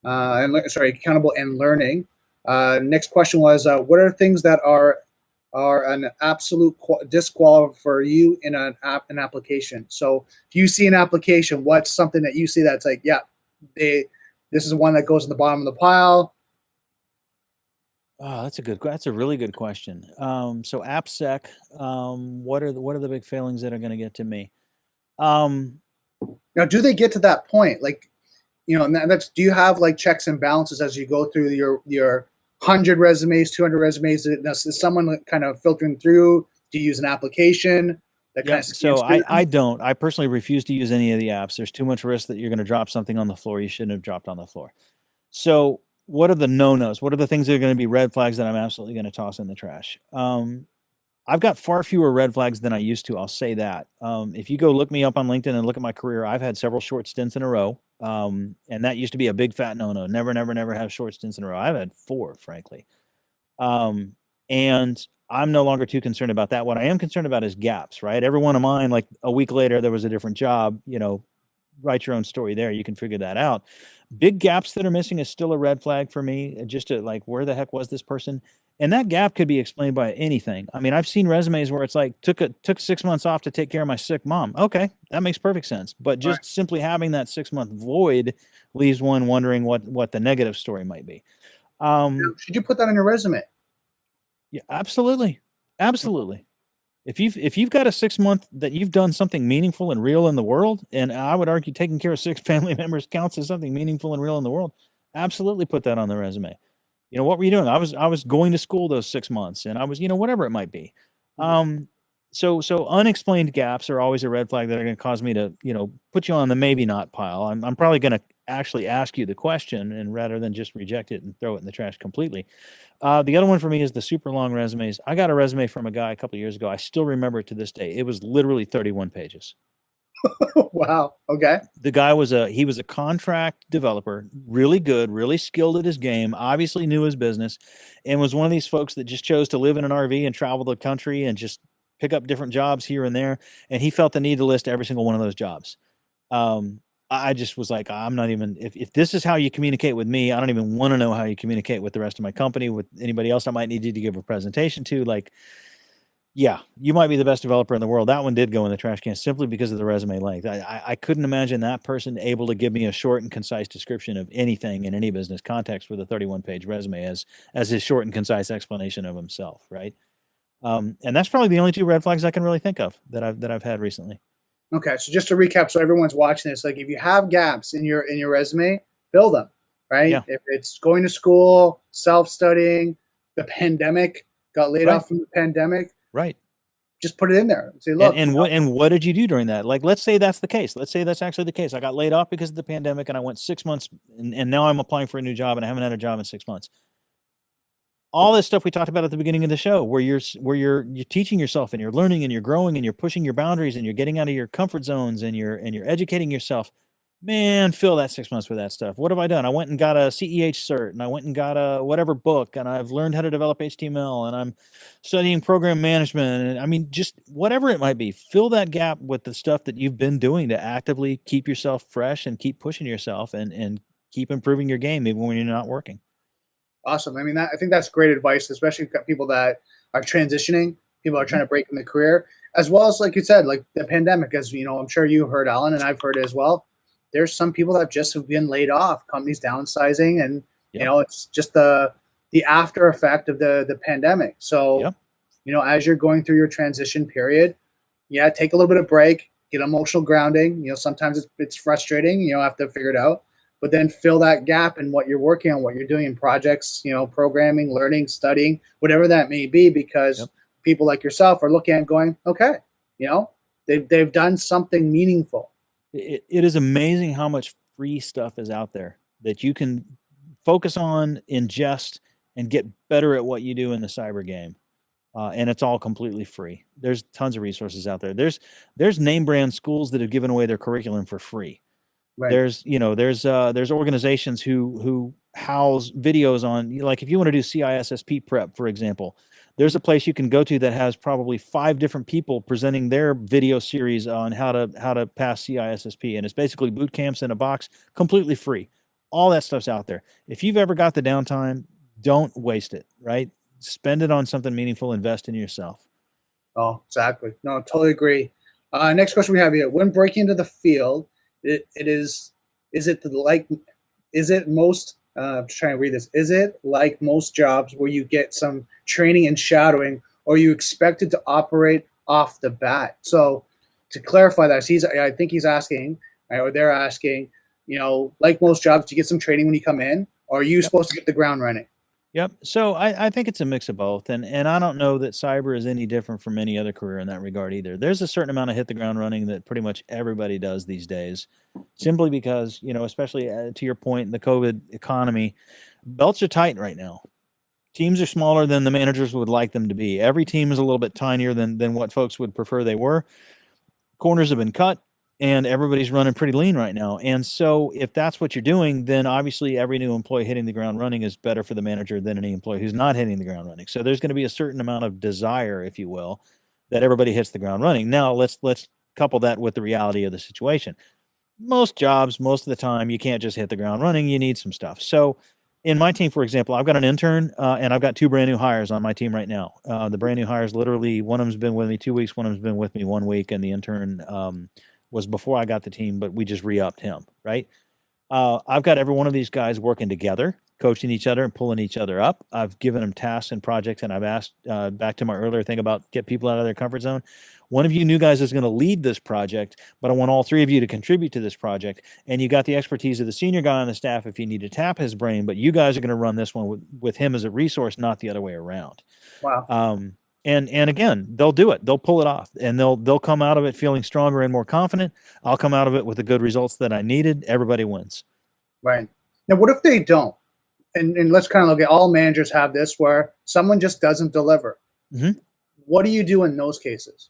Accountable and learning. Next question was, what are things that are an absolute disqualifier for you in an application? So if you see an application, what's something that you see that's like, yeah, this is one that goes in the bottom of the pile? Oh, that's a really good question. So AppSec, what are the big failings that are going to get to me? Now, do they get to that point? Like, and that's, do you have like checks and balances as you go through your 100 resumes, 200 resumes? Is someone kind of filtering through? Do you use an application that kind of so I don't. I personally refuse to use any of the apps. There's too much risk that you're going to drop something on the floor you shouldn't have dropped on the floor. So what are the no-nos? What are the things that are going to be red flags that I'm absolutely going to toss in the trash? I've got far fewer red flags than I used to. I'll say that. If you go look me up on LinkedIn and look at my career, I've had several short stints in a row. And that used to be a big fat no-no. Never have short stints in a row. I've had 4, frankly. And I'm no longer too concerned about that. What I am concerned about is gaps, right? Every one of mine, like a week later, there was a different job, write your own story there. You can figure that out. Big gaps that are missing is still a red flag for me, just to like, where the heck was this person? And that gap could be explained by anything. I mean, I've seen resumes where it's like, took 6 months off to take care of my sick mom. Okay, that makes perfect sense. But just simply having that 6-month void leaves one wondering what the negative story might be. Should you put that on your resume? Yeah, absolutely. Absolutely. If you've got a 6-month that you've done something meaningful and real in the world, and I would argue taking care of 6 family members counts as something meaningful and real in the world, absolutely put that on the resume. What were you doing? I was going to school those 6 months, and I was, whatever it might be. So unexplained gaps are always a red flag that are going to cause me to, put you on the maybe not pile. I'm probably going to actually ask you the question, and rather than just reject it and throw it in the trash completely. The other one for me is the super long resumes. I got a resume from a guy a couple of years ago. I still remember it to this day. It was literally 31 pages. Wow. Okay. The guy was a contract developer, really good, really skilled at his game, obviously knew his business, and was one of these folks that just chose to live in an RV and travel the country and just pick up different jobs here and there. And he felt the need to list every single one of those jobs. I just was like, I'm not even, if this is how you communicate with me, I don't even want to know how you communicate with the rest of my company, with anybody else I might need you to give a presentation to. Like, yeah, you might be the best developer in the world. That one did go in the trash can simply because of the resume length. I couldn't imagine that person able to give me a short and concise description of anything in any business context with a 31-page resume as his short and concise explanation of himself, right? And that's probably the only 2 red flags I can really think of that I've had recently. Okay, so just to recap, so everyone's watching this, like if you have gaps in your resume, fill them, right? Yeah. If it's going to school, self-studying, the pandemic, got laid off from the pandemic, right? Just put it in there. Say, look, and what did you do during that? Like, let's say that's the case. Let's say that's actually the case. I got laid off because of the pandemic, and I went 6 months, and now I'm applying for a new job, and I haven't had a job in 6 months. All this stuff we talked about at the beginning of the show, where you're teaching yourself and you're learning and you're growing and you're pushing your boundaries and you're getting out of your comfort zones and you're educating yourself. Man, fill that 6 months with that stuff. What have I done? I went and got a CEH cert, and I went and got a whatever book, and I've learned how to develop HTML, and I'm studying program management. And I mean, just whatever it might be, fill that gap with the stuff that you've been doing to actively keep yourself fresh and keep pushing yourself and keep improving your game even when you're not working. Awesome. I mean, I think that's great advice, especially for people that are transitioning, people are trying to break in the career, as well as, like you said, like the pandemic, as I'm sure you heard, Alan, and I've heard it as well. There's some people that just have been laid off, companies downsizing, and it's just the after effect of the pandemic. So, as you're going through your transition period, take a little bit of break, get emotional grounding. Sometimes it's frustrating, have to figure it out. But then fill that gap in what you're working on, what you're doing in projects, programming, learning, studying, whatever that may be, because people like yourself are looking at it going, okay, they've done something meaningful. It is amazing how much free stuff is out there that you can focus on, ingest, and get better at what you do in the cyber game. And it's all completely free. There's tons of resources out there. There's name brand schools that have given away their curriculum for free. Right. There's organizations who house videos on, like if you want to do CISSP prep, for example, there's a place you can go to that has probably 5 different people presenting their video series on how to pass CISSP, and it's basically boot camps in a box, completely free. All that stuff's out there. If you've ever got the downtime, Don't waste it, right? Spend it on something meaningful, invest in yourself. Oh, exactly. No, totally agree. Next question we have here: when breaking into the field, it is it like is it most I'm just trying to read this. Is it like most jobs where you get some training and shadowing, or are you expected to operate off the bat? So to clarify that, I think he's asking, right, or they're asking, like most jobs, do you get some training when you come in, or are you supposed to get the ground running? Yep. So I think it's a mix of both. And I don't know that cyber is any different from any other career in that regard either. There's a certain amount of hit the ground running that pretty much everybody does these days, simply because, especially to your point, the COVID economy, belts are tight right now. Teams are smaller than the managers would like them to be. Every team is a little bit tinier than what folks would prefer they were. Corners have been cut, and everybody's running pretty lean right now. And so if that's what you're doing, then obviously every new employee hitting the ground running is better for the manager than any employee who's not hitting the ground running. So there's going to be a certain amount of desire, if you will, that everybody hits the ground running. Now let's couple that with the reality of the situation. Most jobs, most of the time, you can't just hit the ground running. You need some stuff. So in my team, for example, I've got an intern and I've got 2 brand new hires on my team right now. The brand new hires, literally, one of them's been with me 2 weeks, one of them's been with me 1 week, and the intern was before I got the team, but we just re-upped him, right? I've got every one of these guys working together, coaching each other and pulling each other up. I've given them tasks and projects, and I've asked, back to my earlier thing about get people out of their comfort zone. One of you new guys is going to lead this project, but I want all 3 of you to contribute to this project. And you got the expertise of the senior guy on the staff if you need to tap his brain, but you guys are going to run this one with him as a resource, not the other way around. Wow. And again, they'll do it. They'll pull it off, and they'll come out of it feeling stronger and more confident. I'll come out of it with the good results that I needed. Everybody wins. Right. Now, what if they don't? And let's kind of look at all managers have this where someone just doesn't deliver. Mm-hmm. What do you do in those cases?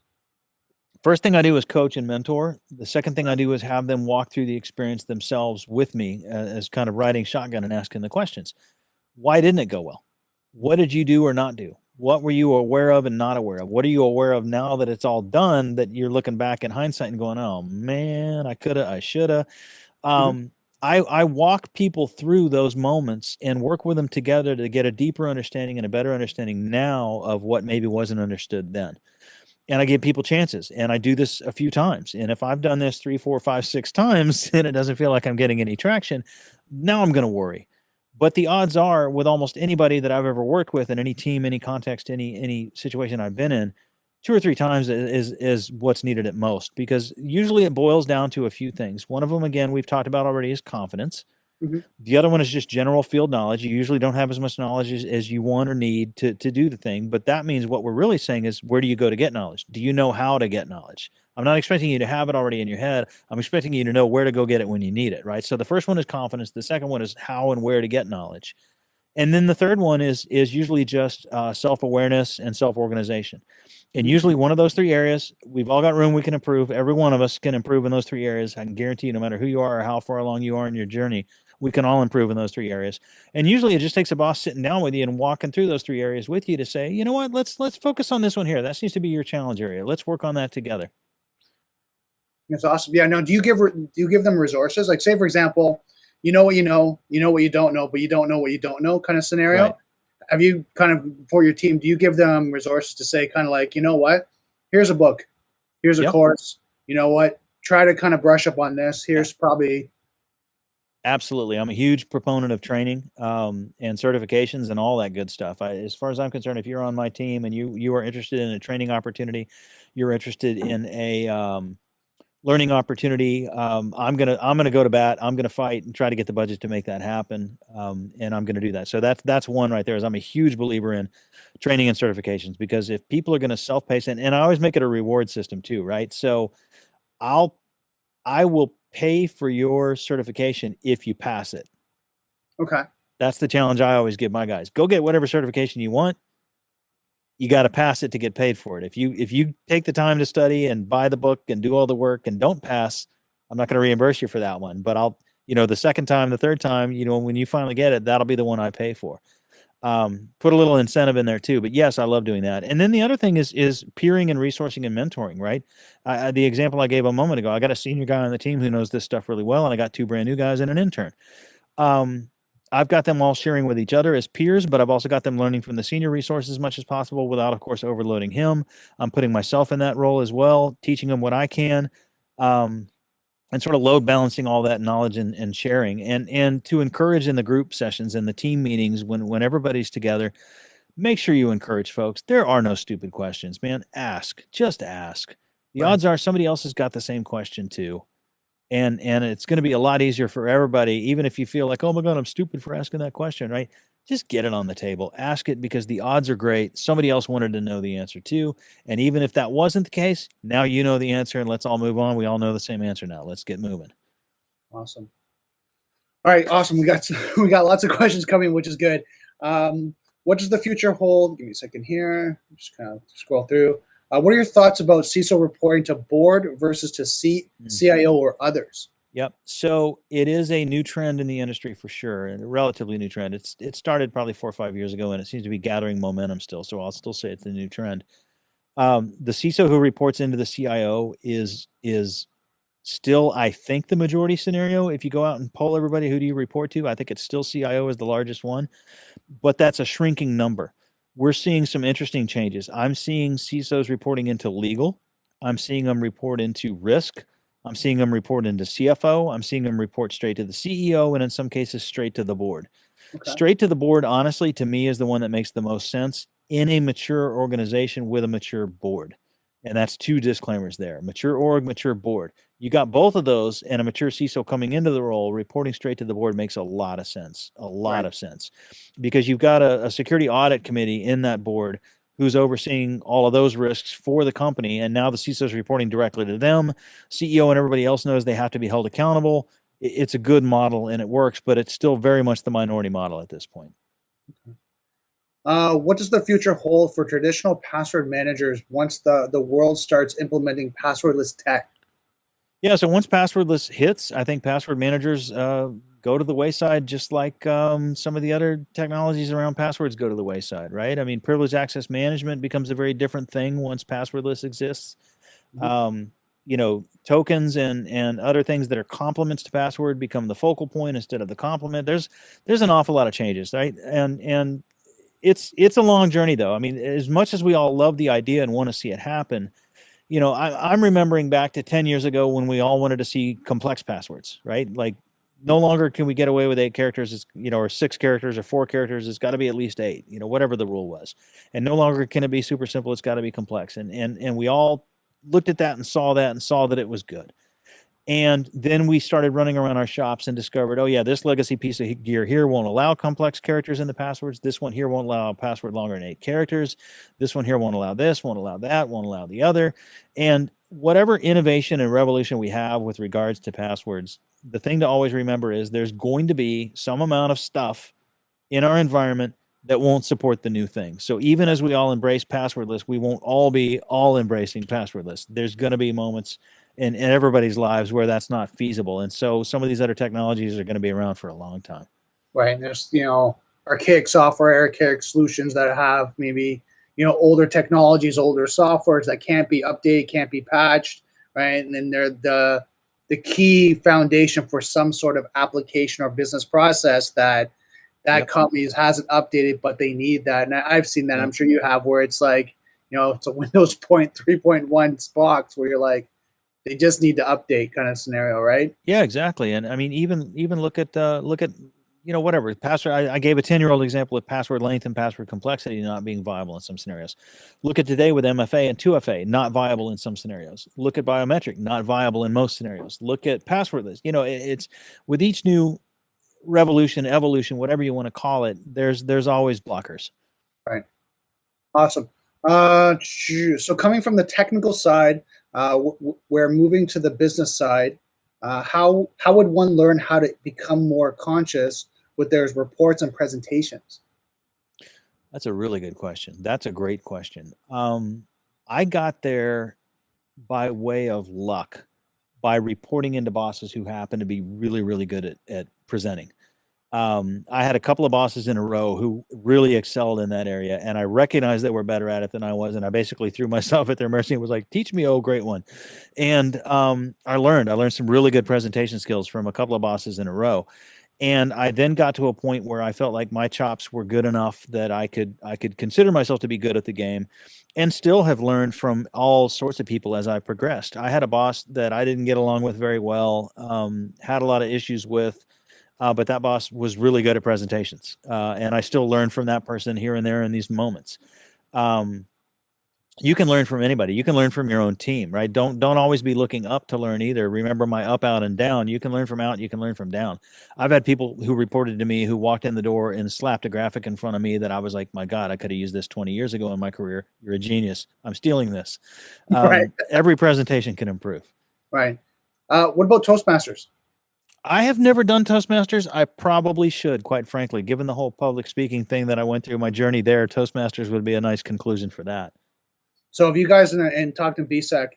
First thing I do is coach and mentor. The second thing I do is have them walk through the experience themselves with me as kind of riding shotgun and asking the questions. Why didn't it go well? What did you do or not do? What were you aware of and not aware of? What are you aware of now that it's all done that you're looking back in hindsight and going, oh man, I coulda, I shoulda. I walk people through those moments and work with them together to get a deeper understanding and a better understanding now of what maybe wasn't understood then. And I give people chances, and I do this a few times. And if I've done this 3, 4, 5, 6 times and it doesn't feel like I'm getting any traction, now I'm going to worry. But the odds are, with almost anybody that I've ever worked with in any team, any context, any situation I've been in, 2 or 3 times is what's needed at most, because usually it boils down to a few things. One of them, again, we've talked about already, is confidence. Mm-hmm. The other one is just general field knowledge. You usually don't have as much knowledge as you want or need to do the thing, but that means what we're really saying is, where do you go to get knowledge? Do you know how to get knowledge? I'm not expecting you to have it already in your head. I'm expecting you to know where to go get it when you need it, right? So the first one is confidence. The second one is how and where to get knowledge. And then the third one is usually just self-awareness and self-organization. And usually one of those 3 areas, we've all got room we can improve. Every one of us can improve in those 3 areas. I can guarantee you, no matter who you are or how far along you are in your journey, we can all improve in those 3 areas. And usually it just takes a boss sitting down with you and walking through those 3 areas with you to say, you know what, let's focus on this one here. That seems to be your challenge area. Let's work on that together. That's awesome. Yeah. Now, do you give them resources? Like, say, for example, you know what you know what you don't know, but you don't know what you don't know kind of scenario. Right. Have you kind of, for your team, do you give them resources to say kind of like, you know what, here's a book, here's a course, you know what, try to kind of brush up on this. Here's probably. Absolutely. I'm a huge proponent of training and certifications and all that good stuff. As far as I'm concerned, if you're on my team and you are interested in a training opportunity, you're interested in a learning opportunity, I'm gonna go to bat. I'm gonna fight and try to get the budget to make that happen, and I'm gonna do that. So that's one right there. Is I'm a huge believer in training and certifications, because if people are gonna self-pace, and I always make it a reward system too, right? So I will pay for your certification if you pass it. Okay. That's the challenge I always give my guys. Go get whatever certification you want. You got to pass it to get paid for it. If you take the time to study and buy the book and do all the work and don't pass, I'm not going to reimburse you for that one. But I'll, the second time, the third time, when you finally get it, that'll be the one I pay for. Put a little incentive in there too. But yes, I love doing that. And then the other thing is peering and resourcing and mentoring, right? The example I gave a moment ago, I got a senior guy on the team who knows this stuff really well, and I got 2 brand new guys and an intern. I've got them all sharing with each other as peers, but I've also got them learning from the senior resource as much as possible without, of course, overloading him. I'm putting myself in that role as well, teaching them what I can, and sort of load balancing all that knowledge and sharing, and to encourage in the group sessions and the team meetings when everybody's together. Make sure you encourage folks. There are no stupid questions, man. Ask, just ask. The odds are somebody else has got the same question too. And it's going to be a lot easier for everybody, even if you feel like, oh my God, I'm stupid for asking that question, right? Just get it on the table. Ask it because the odds are great. Somebody else wanted to know the answer too. And even if that wasn't the case, now you know the answer and let's all move on. We all know the same answer now. Let's get moving. Awesome. All right, awesome. We got lots of questions coming, which is good. What does the future hold? Give me a second here. Just kind of scroll through. What are your thoughts about CISO reporting to board versus to CIO or others? Yep. So it is a new trend in the industry for sure, and a relatively new trend. It started probably 4 or 5 years ago, and it seems to be gathering momentum still. So I'll still say it's a new trend. The CISO who reports into the CIO is still, I think, the majority scenario. If you go out and poll everybody, who do you report to? I think it's still CIO is the largest one, but that's a shrinking number. We're seeing some interesting changes. I'm seeing CISOs reporting into legal. I'm seeing them report into risk. I'm seeing them report into CFO. I'm seeing them report straight to the CEO, and in some cases, straight to the board. Okay. Straight to the board, honestly, to me, is the one that makes the most sense in a mature organization with a mature board. And that's 2 disclaimers there. Mature org, mature board. You got both of those, and a mature CISO coming into the role, reporting straight to the board makes a lot of sense. A lot of sense. Because you've got a security audit committee in that board who's overseeing all of those risks for the company, and now the CISO is reporting directly to them. CEO and everybody else knows they have to be held accountable. It's a good model, and it works, but it's still very much the minority model at this point. Okay. What does the future hold for traditional password managers once the world starts implementing passwordless tech? Yeah, so once passwordless hits, I think password managers go to the wayside, just like some of the other technologies around passwords go to the wayside, right? I mean, privileged access management becomes a very different thing once passwordless exists. Mm-hmm. Tokens and other things that are complements to password become the focal point instead of the complement. There's an awful lot of changes, right? And it's a long journey, though. I mean, as much as we all love the idea and want to see it happen, I'm remembering back to 10 years ago when we all wanted to see complex passwords, right? Like, no longer can we get away with 8 characters, or 6 characters or 4 characters. It's got to be at least 8, whatever the rule was. And no longer can it be super simple. It's got to be complex. And we all looked at that and saw that it was good. And then we started running around our shops and discovered, oh yeah, this legacy piece of gear here won't allow complex characters in the passwords. This one here won't allow a password longer than 8 characters. This one here won't allow this, won't allow that, won't allow the other. And whatever innovation and revolution we have with regards to passwords, the thing to always remember is there's going to be some amount of stuff in our environment that won't support the new thing. So even as we all embrace passwordless, we won't all be all embracing passwordless. There's going to be moments in everybody's lives where that's not feasible. And so some of these other technologies are going to be around for a long time. Right. And there's, archaic software, archaic solutions that have maybe, older technologies, older softwares that can't be updated, can't be patched, right? And then they're the key foundation for some sort of application or business process that company hasn't updated, but they need that. And I've seen that. Yep. I'm sure you have, where it's like, it's a Windows 3.1 box where you're like, they just need to update kind of scenario, right? Yeah, exactly. And I mean, even look at whatever password. I gave a 10-year-old example of password length and password complexity not being viable in some scenarios. Look at today with MFA and 2FA, not viable in some scenarios. Look at biometric, not viable in most scenarios. Look at passwordless. It's with each new revolution, evolution, whatever you want to call it, there's always blockers. Right. Awesome. So coming from the technical side, we're moving to the business side. How would one learn how to become more conscious with their reports and presentations? That's a really good question. That's a great question. I got there by way of luck, by reporting into bosses who happen to be really, really good at presenting. I had a couple of bosses in a row who really excelled in that area, and I recognized they were better at it than I was, and I basically threw myself at their mercy and was like, teach me, oh, great one. And I learned some really good presentation skills from a couple of bosses in a row. And I then got to a point where I felt like my chops were good enough that I could consider myself to be good at the game, and still have learned from all sorts of people as I progressed. I had a boss that I didn't get along with very well, had a lot of issues with, but that boss was really good at presentations. And I still learn from that person here and there in these moments. You can learn from anybody. You can learn from your own team, right? Don't always be looking up to learn either. Remember my up, out, and down. You can learn from out. You can learn from down. I've had people who reported to me who walked in the door and slapped a graphic in front of me that I was like, my God, I could have used this 20 years ago in my career. You're a genius. I'm stealing this. Right. Every presentation can improve. Right. What about Toastmasters? I have never done Toastmasters. I probably should, quite frankly, given the whole public speaking thing that I went through, my journey there. Toastmasters would be a nice conclusion for that. So if you guys and talking to BSEC,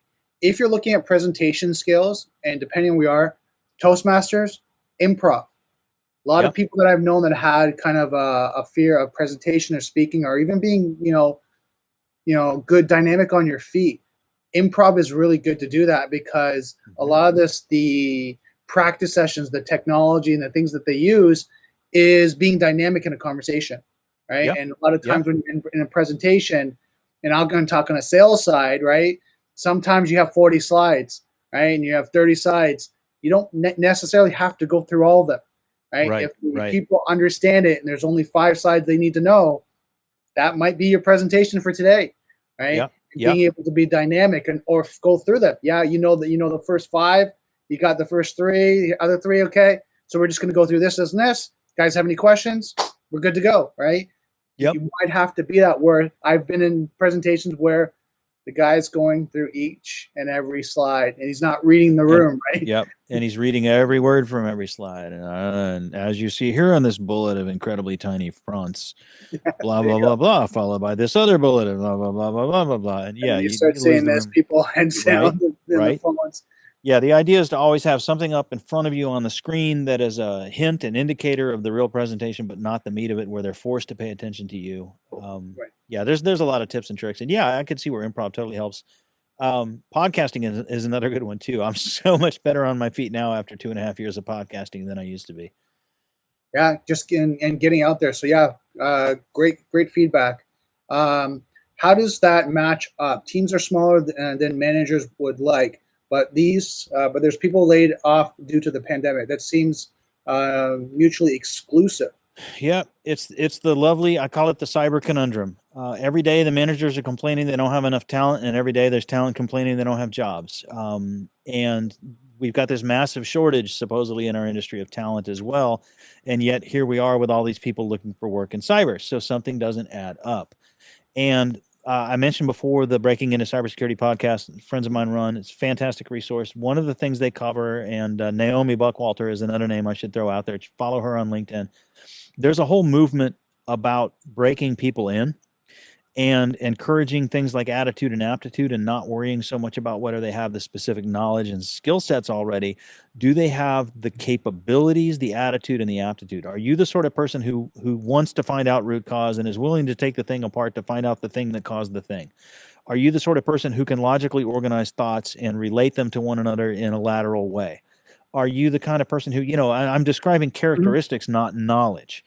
if you're looking at presentation skills, and depending on where we are, Toastmasters, improv. A lot of people that I've known that had kind of a fear of presentation or speaking, or even being, good dynamic on your feet. Improv is really good to do that, because a lot of this, the practice sessions, the technology and the things that they use is being dynamic in a conversation, right? Yep. And a lot of times when you're in a presentation, and I'm going to talk on a sales side, right? Sometimes you have 40 slides, right? And you have 30 slides. You don't necessarily have to go through all of them, right? If people understand it and there's only 5 slides they need to know, that might be your presentation for today, right? Being able to be dynamic or go through them. Yeah, the first 5, you got the first 3, the other 3, okay? So we're just going to go through this and this. Guys have any questions? We're good to go, right? You might have to be that, where I've been in presentations where the guy's going through each and every slide and he's not reading the room, right? Yep. And he's reading every word from every slide. And as you see here on this bullet of incredibly tiny fronts, blah, blah, blah, blah, followed by this other bullet of blah, blah, blah, blah, blah, blah, blah. And you start seeing this, people hands down in the phones. Yeah, the idea is to always have something up in front of you on the screen that is a hint, an indicator of the real presentation, but not the meat of it, where they're forced to pay attention to you. Yeah, there's a lot of tips and tricks. And yeah, I could see where improv totally helps. Podcasting is another good one too. I'm so much better on my feet now after 2.5 years of podcasting than I used to be. Yeah, just getting out there. So yeah, great feedback. How does that match up? Teams are smaller than managers would like. But there's people laid off due to the pandemic. That seems mutually exclusive. Yeah, it's the lovely, I call it the cyber conundrum. Every day the managers are complaining they don't have enough talent, and every day there's talent complaining they don't have jobs. And we've got this massive shortage supposedly in our industry of talent as well. And yet here we are with all these people looking for work in cyber. So something doesn't add up. And I mentioned before the Breaking Into Cybersecurity podcast, friends of mine run. It's a fantastic resource. One of the things they cover, and Naomi Buckwalter is another name I should throw out there. Follow her on LinkedIn. There's a whole movement about breaking people in and encouraging things like attitude and aptitude, and not worrying so much about whether they have the specific knowledge and skill sets already. Do they have the capabilities, the attitude, and the aptitude? Are you the sort of person who wants to find out root cause and is willing to take the thing apart to find out the thing that caused the thing? Are you the sort of person who can logically organize thoughts and relate them to one another in a lateral way? Are you the kind of person who, I'm describing characteristics, not knowledge.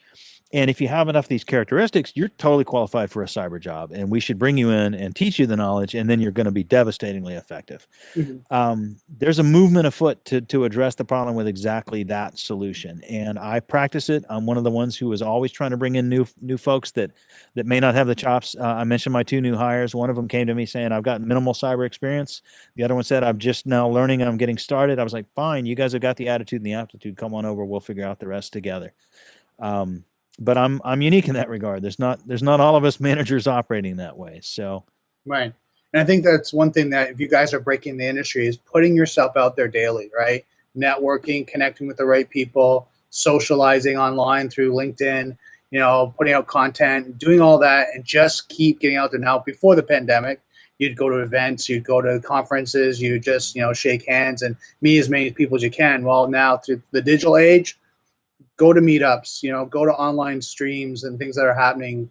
And if you have enough of these characteristics, you're totally qualified for a cyber job, and we should bring you in and teach you the knowledge, and then you're going to be devastatingly effective. There's a movement afoot to address the problem with exactly that solution, and I practice it. I'm one of the ones who is always trying to bring in new folks that may not have the chops. I mentioned my 2 new hires. One of them came to me saying, I've got minimal cyber experience. The other one said, I'm just now learning and I'm getting started. I was like, fine, you guys have got the attitude and the aptitude. Come on over. We'll figure out the rest together. But I'm unique in that regard. There's not all of us managers operating that way. So right. And I think that's one thing that if you guys are breaking the industry is putting yourself out there daily, right? Networking, connecting with the right people, socializing online through LinkedIn, putting out content, doing all that, and just keep getting out there. Now, before the pandemic, you'd go to events, you'd go to conferences, you just, shake hands and meet as many people as you can. Well, now through the digital age, go to meetups, go to online streams and things that are happening,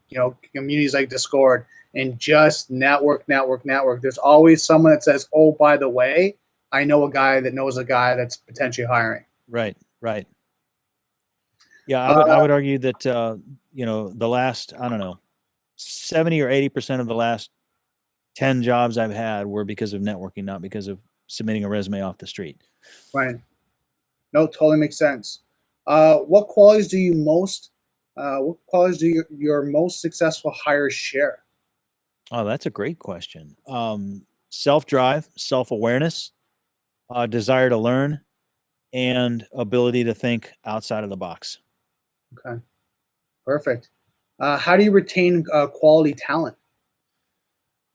communities like Discord, and just network. There's always someone that says, oh, by the way, I know a guy that knows a guy that's potentially hiring. Right. Yeah, I would argue that the last, I don't know, 70 or 80% of the last 10 jobs I've had were because of networking, not because of submitting a resume off the street. Right. No, totally makes sense. What qualities do you most what qualities do your most successful hires share? Oh, that's a great question. Self-drive, self-awareness, desire to learn, and ability to think outside of the box. Okay, perfect. How do you retain quality talent?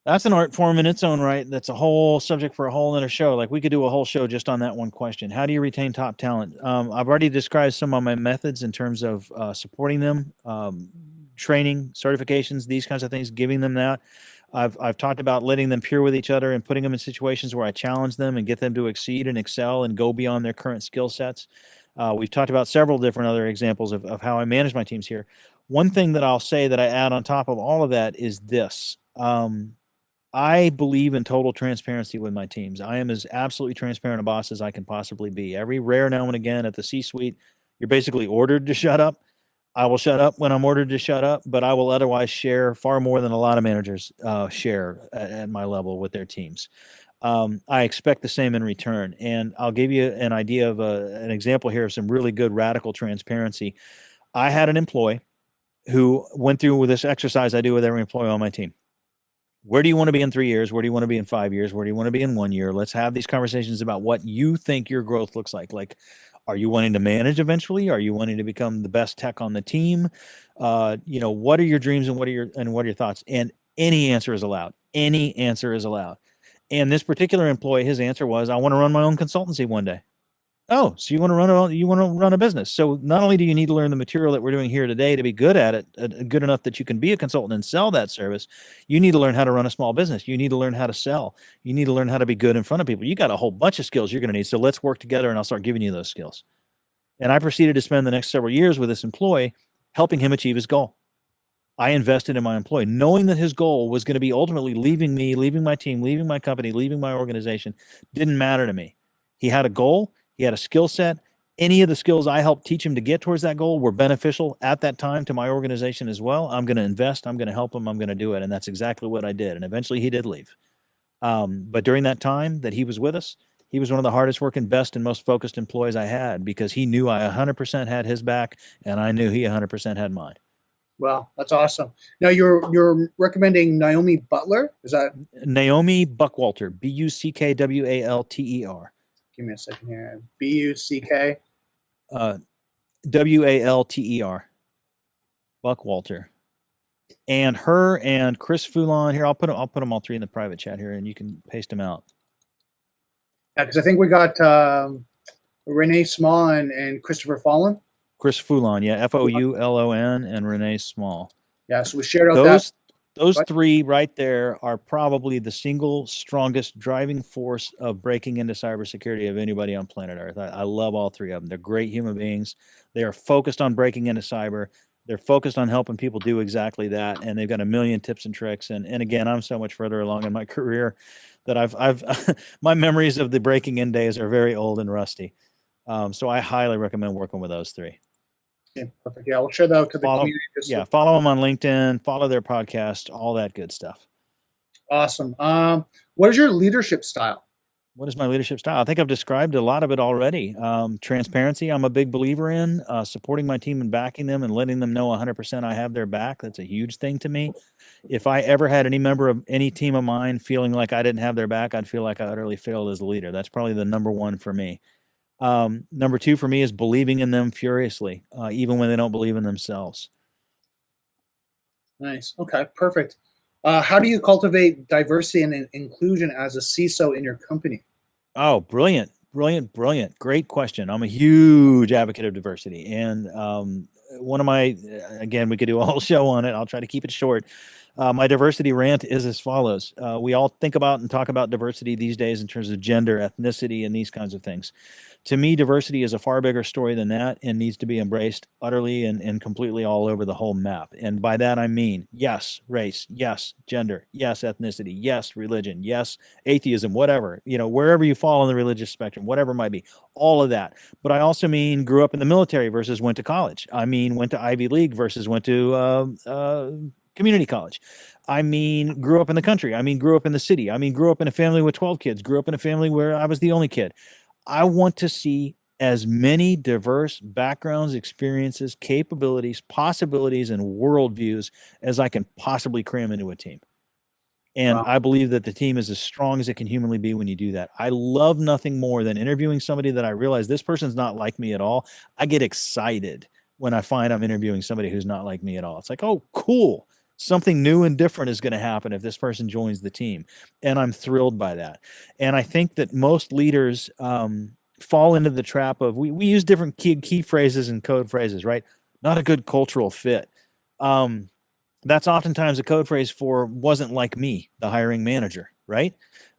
That's an art form in its own right. That's a whole subject for a whole other show. Like we could do a whole show just on that one question. How do you retain top talent? I've already described some of my methods in terms of supporting them, training, certifications, these kinds of things, giving them that. I've talked about letting them peer with each other and putting them in situations where I challenge them and get them to exceed and excel and go beyond their current skill sets. We've talked about several different other examples of how I manage my teams here. One thing that I'll say that I add on top of all of that is this. I believe in total transparency with my teams. I am as absolutely transparent a boss as I can possibly be. Every rare now and again at the C-suite, you're basically ordered to shut up. I will shut up when I'm ordered to shut up, but I will otherwise share far more than a lot of managers share at my level with their teams. I expect the same in return. And I'll give you an idea of an example here of some really good radical transparency. I had an employee who went through with this exercise I do with every employee on my team. Where do you want to be in 3 years? Where do you want to be in 5 years? Where do you want to be in 1 year? Let's have these conversations about what you think your growth looks like. Like, are you wanting to manage eventually? Are you wanting to become the best tech on the team? What are your dreams and what are your thoughts? And any answer is allowed. Any answer is allowed. And this particular employee, his answer was, I want to run my own consultancy one day. Oh, so you want to run a business. So not only do you need to learn the material that we're doing here today to be good at it, good enough that you can be a consultant and sell that service, you need to learn how to run a small business. You need to learn how to sell. You need to learn how to be good in front of people. You got a whole bunch of skills you're going to need. So let's work together and I'll start giving you those skills. And I proceeded to spend the next several years with this employee, helping him achieve his goal. I invested in my employee, knowing that his goal was going to be ultimately leaving me, leaving my team, leaving my company, leaving my organization. Didn't matter to me. He had a goal. He had a skill set. Any of the skills I helped teach him to get towards that goal were beneficial at that time to my organization as well. I'm going to invest. I'm going to help him. I'm going to do it. And that's exactly what I did. And eventually he did leave. But during that time that he was with us, he was one of the hardest working, best and most focused employees I had because he knew I 100% had his back and I knew he 100% had mine. Wow, that's awesome. Now you're recommending Naomi Butler? Is that Naomi Buckwalter? Buckwalter. Give me a second here. Buck. Walter. Buckwalter. And her and Chris Foulon here. I'll put them all three in the private chat here, and you can paste them out. Yeah, because I think we got Renee Small and Christopher Fallon. Chris Foulon, yeah, Foulon, and Renee Small. Yeah, so we shared out those three right there are probably the single strongest driving force of breaking into cybersecurity of anybody on planet Earth. I love all three of them. They're great human beings. They are focused on breaking into cyber. They're focused on helping people do exactly that. And they've got a million tips and tricks. And again, I'm so much further along in my career that I've my memories of the breaking in days are very old and rusty. So I highly recommend working with those three. Yeah, perfect. Yeah, we'll share that out to the community. Follow them on LinkedIn, follow their podcast, all that good stuff. Awesome. What is your leadership style? What is my leadership style? I think I've described a lot of it already. Transparency, I'm a big believer in. Supporting my team and backing them and letting them know 100% I have their back. That's a huge thing to me. If I ever had any member of any team of mine feeling like I didn't have their back, I'd feel like I utterly failed as a leader. That's probably the number one for me. Number two for me is believing in them furiously, even when they don't believe in themselves. Nice. Okay, perfect. How do you cultivate diversity and inclusion as a CISO in your company? Oh, brilliant. Great question. I'm a huge advocate of diversity. And one of my, again, we could do a whole show on it. I'll try to keep it short. My diversity rant is as follows. We all think about and talk about diversity these days in terms of gender, ethnicity, and these kinds of things. To me, diversity is a far bigger story than that and needs to be embraced utterly and completely all over the whole map. And by that, I mean, yes, race, yes, gender, yes, ethnicity, yes, religion, yes, atheism, whatever, wherever you fall on the religious spectrum, whatever it might be, all of that. But I also mean grew up in the military versus went to college. I mean, went to Ivy League versus went to community college. I mean, grew up in the country. I mean, grew up in the city. I mean, grew up in a family with 12 kids, grew up in a family where I was the only kid. I want to see as many diverse backgrounds, experiences, capabilities, possibilities, and worldviews as I can possibly cram into a team. And Wow. I believe that the team is as strong as it can humanly be when you do that. I love nothing more than interviewing somebody that I realize this person's not like me at all. I get excited when I find I'm interviewing somebody who's not like me at all. It's like, oh, cool. Something new and different is going to happen if this person joins the team. And I'm thrilled by that. And I think that most leaders fall into the trap of, we use different key phrases and code phrases, right? Not a good cultural fit. That's oftentimes a code phrase for wasn't like me, the hiring manager, right?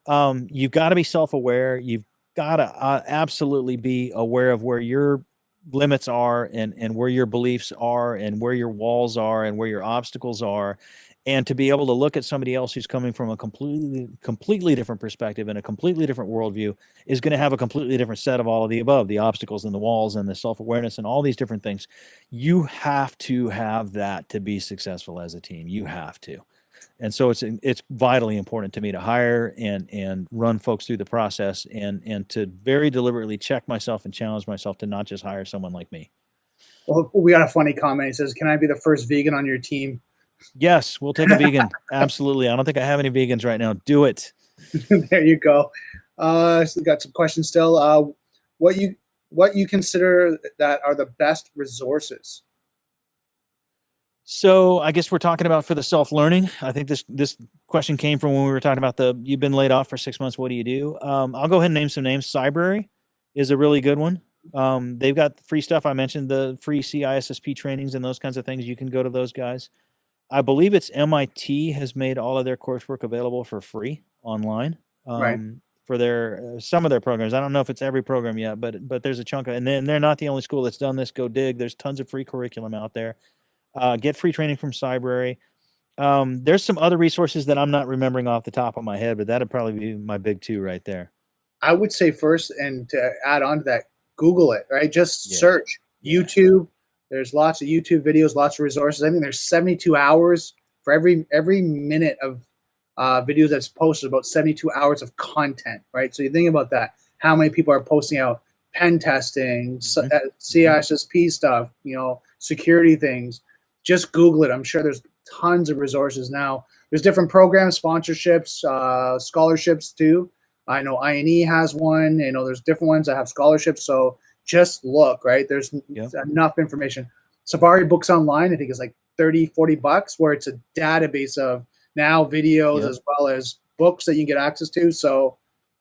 You've got to be self-aware. You've got to absolutely be aware of where your limits are and where your beliefs are and where your walls are and where your obstacles are, and to be able to look at somebody else who's coming from a completely different perspective and a completely different worldview is going to have a completely different set of all of the above, the obstacles and the walls and the self-awareness and all these different things. You have to have that to be successful as a team. You have to. And so it's vitally important to me to hire and run folks through the process and to very deliberately check myself and challenge myself to not just hire someone like me. Well, we got a funny comment. He says, "Can I be the first vegan on your team?" Yes, we'll take a vegan. Absolutely. I don't think I have any vegans right now. Do it. There you go. So we got some questions still. What you consider that are the best resources? So I guess we're talking about for the self-learning. I think this question came from when we were talking about you've been laid off for 6 months. What do you do? I'll go ahead and name some names. Cybrary is a really good one. They've got free stuff. I mentioned the free CISSP trainings and those kinds of things. You can go to those guys. I believe it's MIT has made all of their coursework available for free online. Right. For their some of their programs. I don't know if it's every program yet, but there's a chunk of, and then they're not the only school that's done this. Go dig. There's tons of free curriculum out there. Get free training from Cybrary. There's some other resources that I'm not remembering off the top of my head, but that'd probably be my big two right there. I would say first, and to add on to that, Google it, right? Just search YouTube. There's lots of YouTube videos, lots of resources. I think there's 72 hours for every minute of video that's posted, about 72 hours of content, right? So you think about that. How many people are posting out pen testing, CISSP stuff, security things. Just Google it. I'm sure there's tons of resources now. There's different programs, sponsorships, scholarships too. I know INE has one. There's different ones that have scholarships. So just look, right? There's enough information. Safari Books Online, I think, is like $30-$40, where it's a database of now videos as well as books that you can get access to. So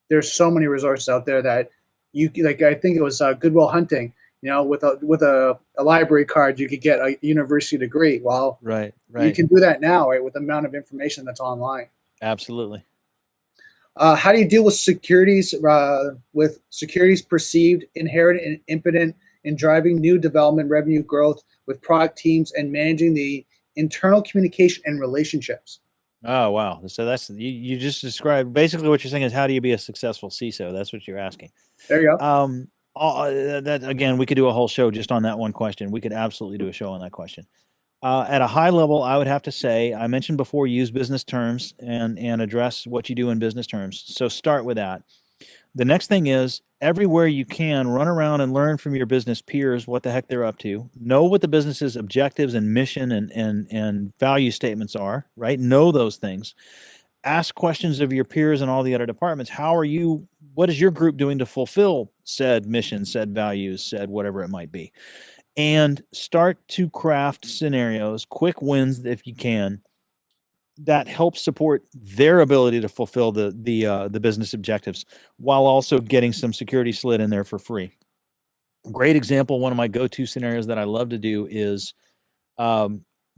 there's so many resources out there that you like. I think it was Goodwill Hunting. With a library card, you could get a university degree. Well, right. You can do that now, right, with the amount of information that's online. Absolutely. How do you deal with securities perceived inherent and impotent in driving new development, revenue growth with product teams, and managing the internal communication and relationships? Oh, wow. So that's you just described basically what you're saying is how do you be a successful CISO? That's what you're asking. There you go. That again, we could do a whole show just on that one question. We could absolutely do a show on that question. At a high level, I would have to say, I mentioned before, use business terms and address what you do in business terms. So start with that. The next thing is everywhere you can, run around and learn from your business peers what the heck they're up to. Know what the business's objectives and mission and value statements are, right? Know those things. Ask questions of your peers and all the other departments. What is your group doing to fulfill said mission, said values, said whatever it might be? And start to craft scenarios, quick wins if you can, that help support their ability to fulfill the business objectives while also getting some security slid in there for free. Great example, one of my go-to scenarios that I love to do is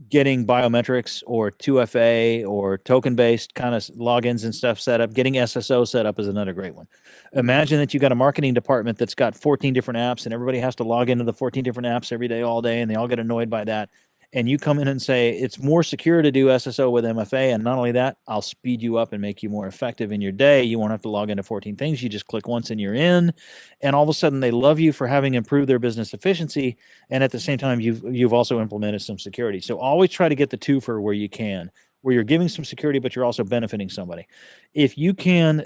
getting biometrics or 2FA or token-based kind of logins and stuff set up. Getting SSO set up is another great one. Imagine that you got a marketing department that's got 14 different apps and everybody has to log into the 14 different apps every day, all day, and they all get annoyed by that. And you come in and say, it's more secure to do SSO with MFA. And not only that, I'll speed you up and make you more effective in your day. You won't have to log into 14 things. You just click once and you're in. And all of a sudden they love you for having improved their business efficiency. And at the same time, you've also implemented some security. So always try to get the twofer where you can, where you're giving some security, but you're also benefiting somebody. If you can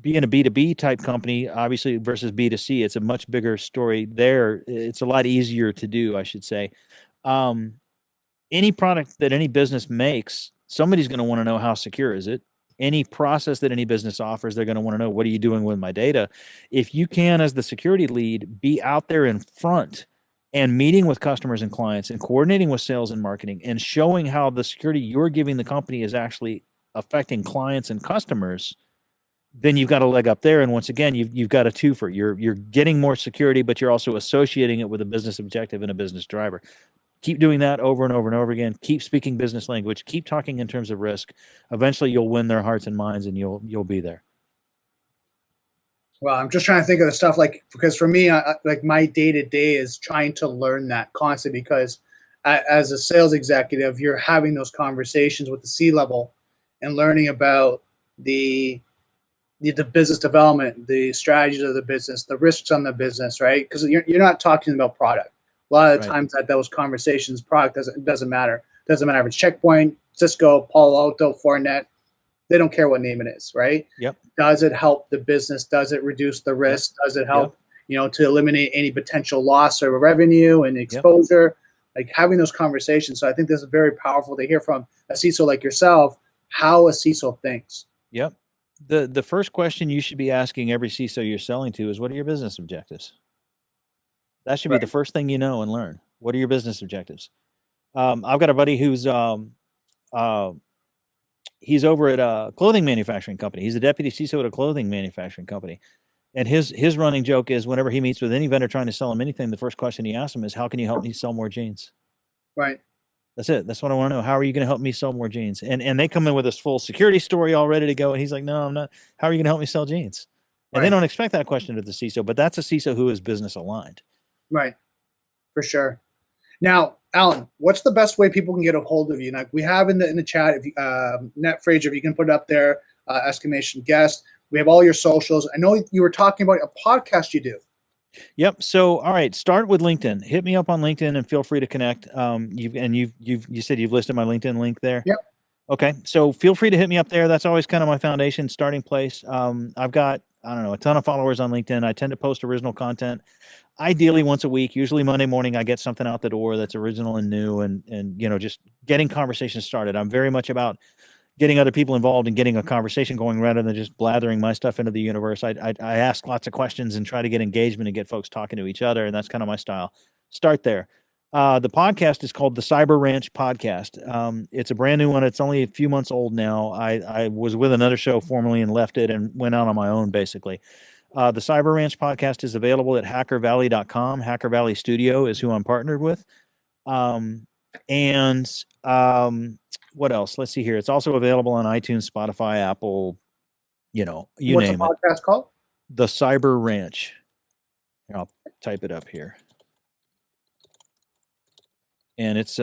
be in a B2B type company, obviously versus B2C, it's a much bigger story there. It's a lot easier to do, I should say. Any product that any business makes, somebody's going to want to know how secure is it. Any process that any business offers, they're going to want to know, what are you doing with my data? If you can, as the security lead, be out there in front and meeting with customers and clients and coordinating with sales and marketing and showing how the security you're giving the company is actually affecting clients and customers, then you've got a leg up there. And once again, you've got a twofer. You're getting more security, but you're also associating it with a business objective and a business driver. Keep doing that over and over and over again. Keep speaking business language. Keep talking in terms of risk. Eventually, you'll win their hearts and minds, and you'll be there. Well, I'm just trying to think of the stuff because for me, like my day-to-day is trying to learn that constantly, because as a sales executive, you're having those conversations with the C-level and learning about the business development, the strategies of the business, the risks on the business, right? Because you're not talking about product. A lot of the times at those conversations, product doesn't matter. Doesn't matter if it's Checkpoint, Cisco, Palo Alto, Fortinet. They don't care what name it is, right? Yep. Does it help the business? Does it reduce the risk? Yep. Does it help, to eliminate any potential loss of revenue and exposure? Yep. Like having those conversations. So I think this is very powerful to hear from a CISO like yourself, how a CISO thinks. Yep. The first question you should be asking every CISO you're selling to is, what are your business objectives? That should be the first thing you know and learn. What are your business objectives? I've got a buddy who's he's over at a clothing manufacturing company. He's a deputy CISO at a clothing manufacturing company. And his running joke is, whenever he meets with any vendor trying to sell him anything, the first question he asks him is, how can you help me sell more jeans? Right. That's it. That's what I want to know. How are you going to help me sell more jeans? And they come in with this full security story all ready to go. And he's like, no, I'm not. How are you going to help me sell jeans? And they don't expect that question of the CISO, but that's a CISO who is business aligned. Right. For sure. Now, Allan, what's the best way people can get a hold of you? Like we have in the chat, if you, Net Fraser, if you can put it up there, exclamation guest. We have all your socials. I know you were talking about a podcast you do. Yep. So, all right, start with LinkedIn. Hit me up on LinkedIn and feel free to connect. You said you've listed my LinkedIn link there. Yep. Okay. So feel free to hit me up there. That's always kind of my foundation, starting place. I've got, I don't know, a ton of followers on LinkedIn. I tend to post original content, ideally once a week. Usually Monday morning, I get something out the door that's original and new, and just getting conversations started. I'm very much about getting other people involved and getting a conversation going rather than just blathering my stuff into the universe. I ask lots of questions and try to get engagement and get folks talking to each other, and that's kind of my style. Start there. The podcast is called the Cyber Ranch Podcast. It's a brand new one. It's only a few months old now. I was with another show formerly and left it and went out on my own, basically. The Cyber Ranch Podcast is available at hackervalley.com. Hacker Valley Studio is who I'm partnered with. What else? Let's see here. It's also available on iTunes, Spotify, Apple, you name it. What's the podcast called? The Cyber Ranch. Here, I'll type it up here. And it's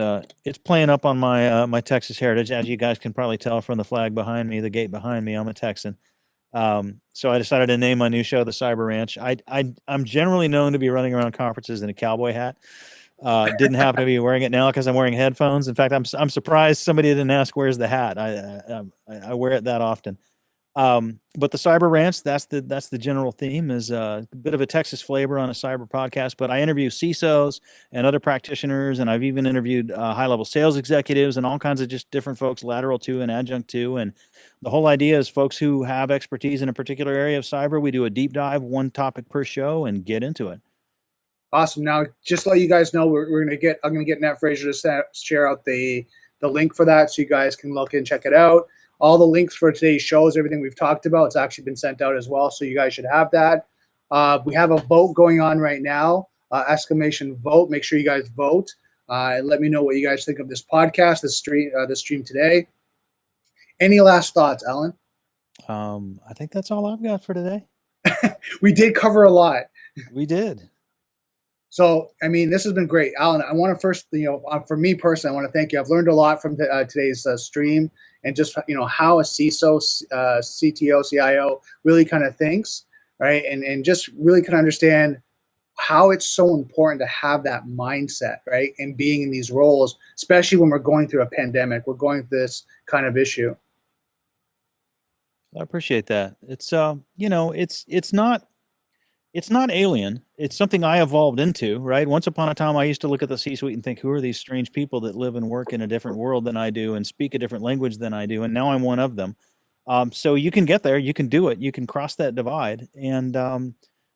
playing up on my my Texas heritage, as you guys can probably tell from the flag behind me, the gate behind me. I'm a Texan. So I decided to name my new show the Cyber Ranch. I'm generally known to be running around conferences in a cowboy hat. Didn't happen to be wearing it now because I'm wearing headphones. In fact, I'm surprised somebody didn't ask where's the hat. I wear it that often. But the Cyber Ranch, that's the general theme, is a bit of a Texas flavor on a cyber podcast. But I interview CISOs and other practitioners, and I've even interviewed high-level sales executives and all kinds of just different folks, lateral to and adjunct to. And the whole idea is folks who have expertise in a particular area of cyber, we do a deep dive, one topic per show, and get into it. Awesome. Now, just to let you guys know, I'm going to get Net Fraser to share out the link for that, so you guys can look and check it out. All the links for today's shows, everything we've talked about, it's actually been sent out as well, so you guys should have that. We have a vote going on right now, exclamation vote. Make sure you guys vote. Let me know what you guys think of this podcast, this stream today. Any last thoughts, Alan? I think that's all I've got for today. We did cover a lot. We did. So, I mean, this has been great. Alan, I want to first, for me personally, I want to thank you. I've learned a lot from today's stream, and just, how a CISO, CTO, CIO really kind of thinks, right? And just really kind of understand how it's so important to have that mindset, right? And being in these roles, especially when we're going through a pandemic, we're going through this kind of issue. I appreciate that. It's it's not alien. It's something I evolved into, right? Once upon a time, I used to look at the C-suite and think, who are these strange people that live and work in a different world than I do and speak a different language than I do? And now I'm one of them. So you can get there, you can do it, you can cross that divide. And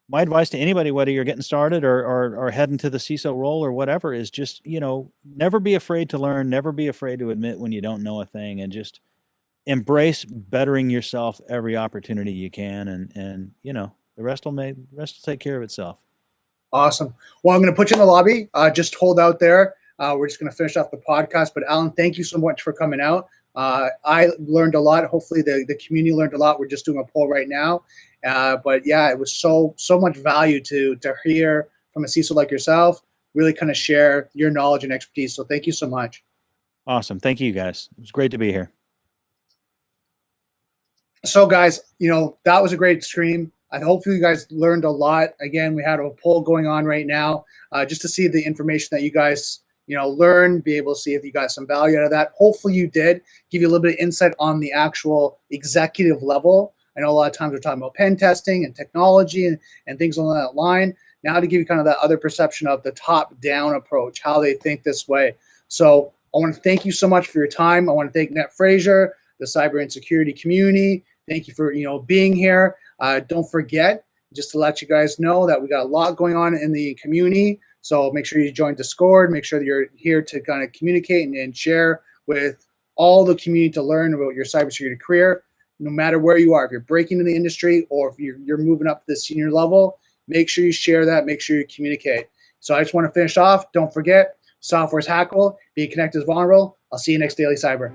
my advice to anybody, whether you're getting started or heading to the CISO role or whatever, is just, never be afraid to learn, never be afraid to admit when you don't know a thing, and just embrace bettering yourself every opportunity you can. And the rest will take care of itself. Awesome. Well, I'm going to put you in the lobby. Just hold out there. We're just going to finish off the podcast. But Alan, thank you so much for coming out. I learned a lot. Hopefully the community learned a lot. We're just doing a poll right now. But yeah, it was so much value to hear from a CISO like yourself, really kind of share your knowledge and expertise. So thank you so much. Awesome. Thank you, guys. It was great to be here. So guys, that was a great stream. I hope you guys learned a lot. Again, we had a poll going on right now, just to see the information that you guys, learn, be able to see if you got some value out of that. Hopefully you did. Give you a little bit of insight on the actual executive level. I know a lot of times we're talking about pen testing and technology and things along that line. Now to give you kind of that other perception of the top-down approach, how they think this way. So I want to thank you so much for your time. I want to thank Net Fraser, the cyber and security community. Thank you for being here. Don't forget, just to let you guys know, that we got a lot going on in the community. So make sure you join Discord. Make sure that you're here to kind of communicate and share with all the community to learn about your cybersecurity career. No matter where you are, if you're breaking into the industry or if you're moving up to the senior level, make sure you share that. Make sure you communicate. So I just want to finish off. Don't forget, software's hackable. Being connected is vulnerable. I'll see you next Daily Cyber.